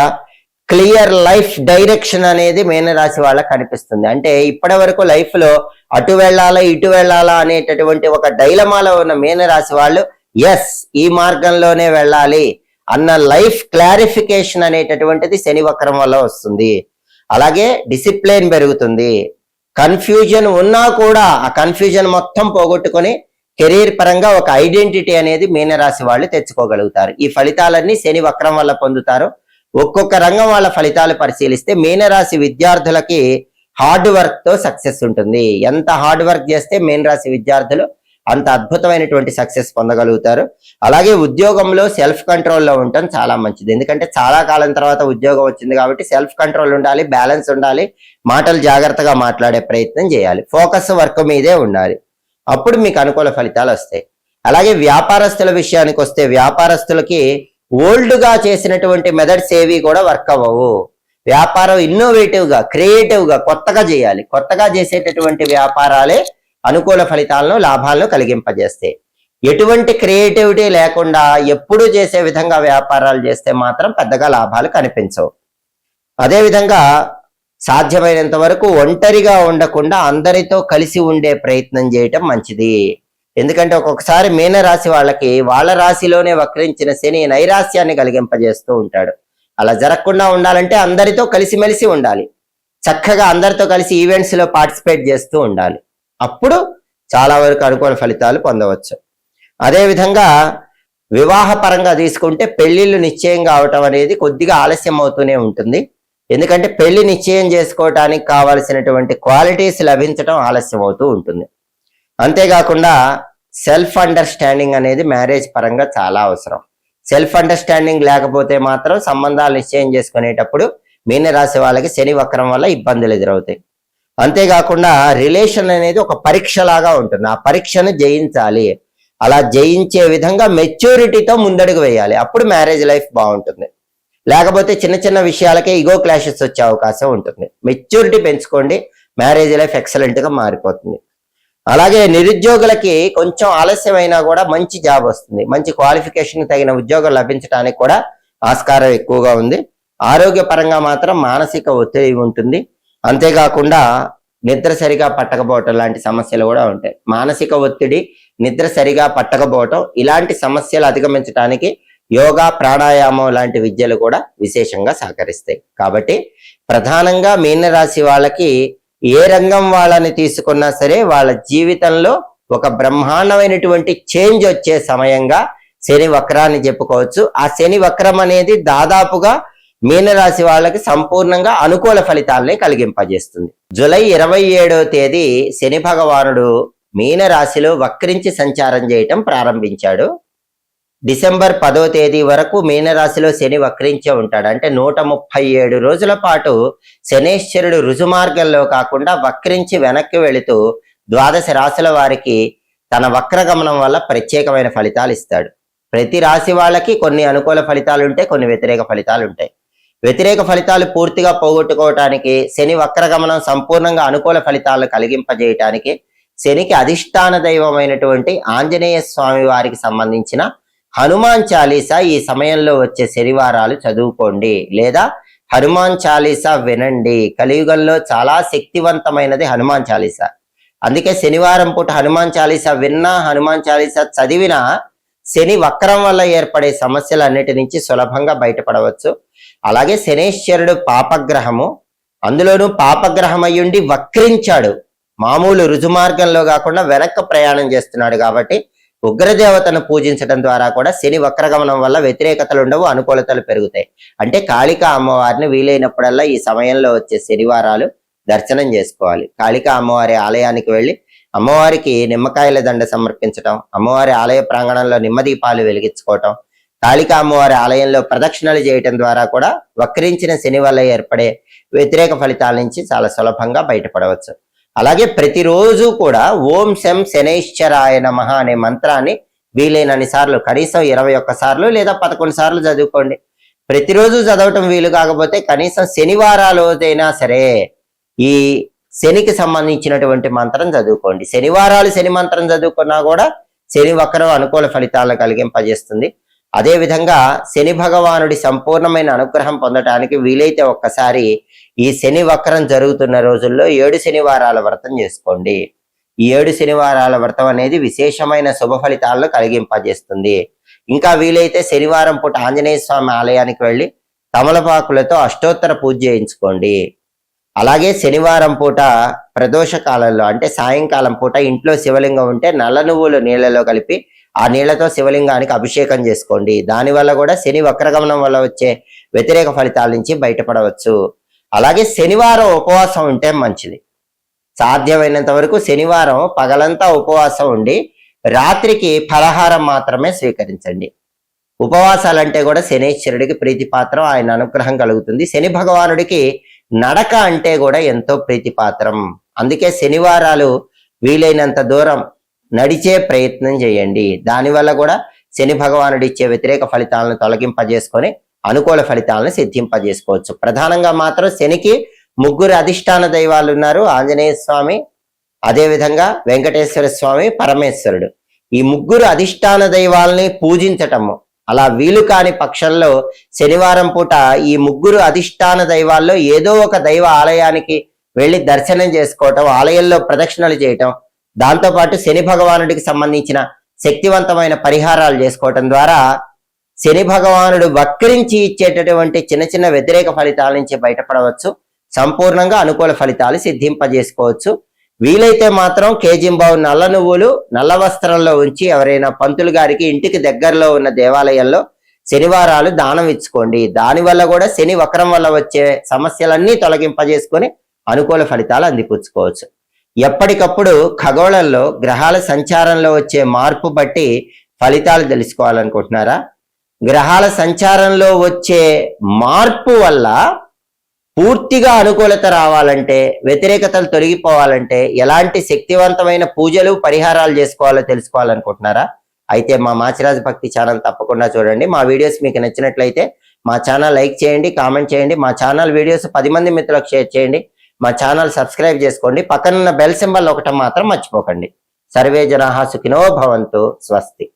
క్లియర్ లైఫ్ డైరెక్షన్ అనేది మీనరాశి వాళ్ళకి కనిపిస్తుంది. అంటే ఇప్పటి వరకు లైఫ్ లో అటు వెళ్ళాలా ఇటు వెళ్ళాలా అనేటటువంటి ఒక డైలమాలో ఉన్న మీనరాశి వాళ్ళు ఎస్ ఈ మార్గంలోనే వెళ్ళాలి అన్న లైఫ్ క్లారిఫికేషన్ అనేటటువంటిది శని వక్రం వల్ల వస్తుంది. అలాగే డిసిప్లిన్ పెరుగుతుంది. కన్ఫ్యూజన్ ఉన్నా కూడా ఆ కన్ఫ్యూజన్ మొత్తం పోగొట్టుకొని కెరీర్ పరంగా ఒక ఐడెంటిటీ అనేది మీనరాశి వాళ్ళు తెచ్చుకోగలుగుతారు. ఈ ఫలితాలన్నీ శని వక్రం వల్ల పొందుతారు. ఒక్కొక్క రంగం వాళ్ళ ఫలితాలు పరిశీలిస్తే మీనరాశి విద్యార్థులకి హార్డ్ వర్క్ తో సక్సెస్ ఉంటుంది. ఎంత హార్డ్ వర్క్ చేస్తే మీనరాశి విద్యార్థులు అంత అద్భుతమైనటువంటి సక్సెస్ పొందగలుగుతారు. అలాగే ఉద్యోగంలో సెల్ఫ్ కంట్రోల్లో ఉండటం చాలా మంచిది. ఎందుకంటే చాలా కాలం తర్వాత ఉద్యోగం వచ్చింది కాబట్టి సెల్ఫ్ కంట్రోల్ ఉండాలి, బ్యాలెన్స్ ఉండాలి, మాటలు జాగ్రత్తగా మాట్లాడే ప్రయత్నం చేయాలి, ఫోకస్ వర్క్ మీదే ఉండాలి. అప్పుడు మీకు అనుకూల ఫలితాలు వస్తాయి. అలాగే వ్యాపారస్తుల విషయానికి వస్తే వ్యాపారస్తులకి ఓల్డ్ గా చేసినటువంటి మెథడ్స్ ఏవి కూడా వర్క్ అవ్వవు. వ్యాపారం ఇన్నోవేటివ్ గా, క్రియేటివ్ గా, కొత్తగా చేయాలి. కొత్తగా చేసేటటువంటి వ్యాపారాలే అనుకూల ఫలితాలను, లాభాలను కలిగింపజేస్తాయి. ఎటువంటి క్రియేటివిటీ లేకుండా ఎప్పుడూ చేసే విధంగా వ్యాపారాలు చేస్తే మాత్రం పెద్దగా లాభాలు కనిపించవు. అదేవిధంగా సాధ్యమైనంత వరకు ఒంటరిగా ఉండకుండా అందరితో కలిసి ఉండే ప్రయత్నం చేయటం మంచిది. ఎందుకంటే ఒక్కొక్కసారి మీనరాశి వాళ్ళకి వాళ్ళ రాశిలోనే వక్రించిన శని నైరాశ్యాన్ని కలిగింపజేస్తూ ఉంటాడు. అలా జరగకుండా ఉండాలంటే అందరితో కలిసిమెలిసి ఉండాలి, చక్కగా అందరితో కలిసి ఈవెంట్స్ లో పార్టిసిపేట్ చేస్తూ ఉండాలి. అప్పుడు చాలా వరకు అనుకూల ఫలితాలు పొందవచ్చు. అదేవిధంగా వివాహ పరంగా తీసుకుంటే పెళ్లిళ్ళు నిశ్చయం కావటం అనేది కొద్దిగా ఆలస్యం అవుతూనే ఉంటుంది. ఎందుకంటే పెళ్లి నిశ్చయం చేసుకోవటానికి కావలసినటువంటి క్వాలిటీస్ లభించడం ఆలస్యం అవుతూ ఉంటుంది. అంతేకాకుండా సెల్ఫ్ అండర్స్టాండింగ్ అనేది మ్యారేజ్ పరంగా చాలా అవసరం. సెల్ఫ్ అండర్స్టాండింగ్ లేకపోతే మాత్రం సంబంధాలు నిశ్చయం చేసుకునేటప్పుడు మీనరాశి వాళ్ళకి శని వక్రం వల్ల ఇబ్బందులు ఎదురవుతాయి. అంతేకాకుండా రిలేషన్ అనేది ఒక పరీక్ష లాగా ఉంటుంది. ఆ పరీక్షను జయించాలి. అలా జయించే విధంగా మెచ్యూరిటీతో ముందడుగు వేయాలి. అప్పుడు మ్యారేజ్ లైఫ్ బాగుంటుంది. లేకపోతే చిన్న చిన్న విషయాలకే ఈగో క్లాషెస్ వచ్చే అవకాశం ఉంటుంది. మెచ్యూరిటీ పెంచుకోండి, మ్యారేజ్ లైఫ్ ఎక్సలెంట్ గా మారిపోతుంది. అలాగే నిరుద్యోగులకి కొంచెం ఆలస్యమైనా కూడా మంచి జాబ్ వస్తుంది. మంచి క్వాలిఫికేషన్ తగిన ఉద్యోగం లభించడానికి కూడా ఆస్కారం ఎక్కువగా ఉంది. ఆరోగ్యపరంగా మాత్రం మానసిక ఒత్తిడి ఉంటుంది. అంతేకాకుండా నిద్ర సరిగా పట్టకపోవటం లాంటి సమస్యలు కూడా ఉంటాయి. మానసిక ఒత్తిడి, నిద్ర సరిగా పట్టకపోవటం ఇలాంటి సమస్యలు అధిగమించడానికి యోగా, ప్రాణాయామం లాంటి విద్యలు కూడా విశేషంగా సహకరిస్తాయి. కాబట్టి ప్రధానంగా మీనరాశి వాళ్ళకి ఏ రంగం వాళ్ళని తీసుకున్నా సరే వాళ్ళ జీవితంలో ఒక బ్రహ్మాండమైనటువంటి చేంజ్ వచ్చే సమయంగా శని వక్రాన్ని చెప్పుకోవచ్చు. ఆ శని వక్రం అనేది దాదాపుగా మీనరాశి వాళ్ళకి సంపూర్ణంగా అనుకూల ఫలితాలని కలిగింపజేస్తుంది. జూలై 27వ తేదీ శని భగవానుడు మీనరాశిలో వక్రించి సంచారం చేయటం ప్రారంభించాడు. డిసెంబర్ 10వ తేదీ వరకు మీనరాశిలో శని వక్రించే ఉంటాడు. అంటే 137 రోజుల పాటు శనేశ్వరుడు రుజుమార్గంలో కాకుండా వక్రించి వెనక్కి వెళుతూ ద్వాదశ రాశుల వారికి తన వక్రగమనం వల్ల ప్రత్యేకమైన ఫలితాలు ఇస్తాడు. ప్రతి రాశి వాళ్ళకి కొన్ని అనుకూల ఫలితాలు ఉంటాయి, కొన్ని వ్యతిరేక ఫలితాలు ఉంటాయి. వ్యతిరేక ఫలితాలు పూర్తిగా పోగొట్టుకోవటానికి, శని వక్రగమనం సంపూర్ణంగా అనుకూల ఫలితాలను కలిగింపజేయటానికి శనికి అధిష్టాన దైవమైనటువంటి ఆంజనేయ స్వామి వారికి సంబంధించిన హనుమాన్ చాలీసా ఈ సమయంలో వచ్చే శనివారాలు చదువుకోండి, లేదా హనుమాన్ చాలీసా వినండి. కలియుగంలో చాలా శక్తివంతమైనది హనుమాన్ చాలీసా. అందుకే శనివారం పూట హనుమాన్ చాలీసా విన్నా, హనుమాన్ చాలీసా చదివినా శని వక్రం వల్ల ఏర్పడే సమస్యలన్నిటి నుంచి సులభంగా బయటపడవచ్చు. అలాగే శనేశ్వరుడు పాపగ్రహము, అందులోనూ పాపగ్రహం అయ్యుండి వక్రించాడు, మామూలు రుజుమార్గంలో కాకుండా వెనక్కి ప్రయాణం చేస్తున్నాడు. కాబట్టి ఉగ్రదేవతను పూజించడం ద్వారా కూడా శని వక్రగమనం వల్ల వ్యతిరేకతలు ఉండవు, అనుకూలతలు పెరుగుతాయి. అంటే కాళికా అమ్మవారిని వీలైనప్పుడల్లా ఈ సమయంలో వచ్చే శనివారాలు దర్శనం చేసుకోవాలి. కాళికా అమ్మవారి ఆలయానికి వెళ్ళి అమ్మవారికి నిమ్మకాయల దండ సమర్పించటం, అమ్మవారి ఆలయ ప్రాంగణంలో నిమ్మదీపాలు వెలిగించుకోవటం, కాళికా అమ్మవారి ఆలయంలో ప్రదక్షిణలు చేయటం ద్వారా కూడా వక్రించిన శని వల్ల ఏర్పడే వ్యతిరేక ఫలితాల నుంచి చాలా సులభంగా బయటపడవచ్చు. అలాగే ప్రతిరోజు కూడా ఓం శం శనైశ్చరాయ నమః అనే మంత్రాన్ని వీలైనన్ని సార్లు, కనీసం 21 సార్లు లేదా 11 సార్లు చదువుకోండి. ప్రతిరోజు చదవటం వీలు కాకపోతే కనీసం శనివారాలైనా సరే ఈ శనికి సంబంధించినటువంటి మంత్రం చదువుకోండి. శనివారాలు శని మంత్రం చదువుకున్నా కూడా శని వక్రం అనుకూల ఫలితాలను కలిగింపజేస్తుంది. అదే విధంగా శని భగవానుడి సంపూర్ణమైన అనుగ్రహం పొందటానికి వీలైతే ఒక్కసారి ఈ శని వక్రం జరుగుతున్న రోజుల్లో 7 శనివారాల వ్రతం చేసుకోండి. ఈ 7 శనివారాల వ్రతం అనేది విశేషమైన శుభ ఫలితాలను కలిగింపజేస్తుంది. ఇంకా వీలైతే శనివారం పూట ఆంజనేయ స్వామి ఆలయానికి వెళ్ళి తమలపాకులతో అష్టోత్తర పూజ చేయించుకోండి. అలాగే శనివారం పూట ప్రదోష కాలంలో అంటే సాయంకాలం పూట ఇంట్లో శివలింగం ఉంటే నల్ల నువ్వులు నీళ్లలో కలిపి ఆ నీళ్లతో శివలింగానికి అభిషేకం చేసుకోండి. దానివల్ల కూడా శని వక్రగమనం వల్ల వచ్చే వ్యతిరేక ఫలితాల నుంచి బయటపడవచ్చు. అలాగే శనివారం ఉపవాసం ఉంటే మంచిది. సాధ్యమైనంత వరకు శనివారం పగలంతా ఉపవాసం ఉండి రాత్రికి ఫలహారం మాత్రమే స్వీకరించండి. ఉపవాసాలంటే కూడా శనేశ్వరుడికి ప్రీతిపాత్రం, ఆయన అనుగ్రహం కలుగుతుంది. శని భగవానుడికి నడక అంటే కూడా ఎంతో ప్రీతిపాత్రం. అందుకే శనివారాలు వీలైనంత దూరం నడిచే ప్రయత్నం చేయండి. దానివల్ల కూడా శని భగవానుడు ఇచ్చే వ్యతిరేక ఫలితాలను తొలగింపజేసుకొని అనుకూల ఫలితాలను సిద్ధింపజేసుకోవచ్చు. ప్రధానంగా మాత్రం శనికి 3 అధిష్టాన దైవాలు ఉన్నారు, ఆంజనేయ స్వామి, అదేవిధంగా వెంకటేశ్వర స్వామి, పరమేశ్వరుడు. ఈ 3 అధిష్టాన దైవాల్ని పూజించటము అలా వీలు కాని పక్షంలో శనివారం పూట ఈ 3 అధిష్టాన దైవాల్లో ఏదో ఒక దైవ ఆలయానికి వెళ్ళి దర్శనం చేసుకోవటం, ఆలయంలో ప్రదక్షిణలు చేయటం, దాంతోపాటు శని భగవానుడికి సంబంధించిన శక్తివంతమైన పరిహారాలు చేసుకోవటం ద్వారా శని భగవానుడు వక్రించి ఇచ్చేటటువంటి చిన్న చిన్న వ్యతిరేక ఫలితాల నుంచి బయటపడవచ్చు. సంపూర్ణంగా అనుకూల ఫలితాలు సిద్ధింపజేసుకోవచ్చు. వీలైతే మాత్రం కేజింబావు నల్ల నువ్వులు నల్ల వస్త్రంలో ఉంచి ఎవరైనా పంతులు గారికి ఇంటికి దగ్గరలో ఉన్న దేవాలయంలో శనివారాలు దానం ఇచ్చుకోండి. దానివల్ల కూడా శని వక్రం వల్ల వచ్చే సమస్యలన్నీ తొలగింపజేసుకొని అనుకూల ఫలితాలు అందిపుచ్చుకోవచ్చు. ఎప్పటికప్పుడు ఖగోళంలో గ్రహాల సంచారంలో వచ్చే మార్పు బట్టి ఫలితాలు తెలుసుకోవాలనుకుంటున్నారా? గ్రహాల సంచారంలో వచ్చే మార్పు వల్ల పూర్తిగా అనుకూలత రావాలంటే, వ్యతిరేకతలు తొలగిపోవాలంటే ఎలాంటి శక్తివంతమైన పూజలు పరిహారాలు చేసుకోవాలో తెలుసుకోవాలనుకుంటున్నారా? అయితే మా మాచిరాజు భక్తి ఛానల్ తప్పకుండా చూడండి. మా వీడియోస్ మీకు నచ్చినట్లయితే మా ఛానల్ లైక్ చేయండి, కామెంట్ చేయండి. మా ఛానల్ వీడియోస్ 10 మంది మిత్రులకు షేర్ చేయండి. మా ఛానల్ సబ్స్క్రైబ్ చేసుకోండి. పక్కనున్న బెల్ సింబల్ ఒకటి మాత్రం మర్చిపోకండి. సర్వే జనాః సుఖినో భవంతు. స్వస్తి.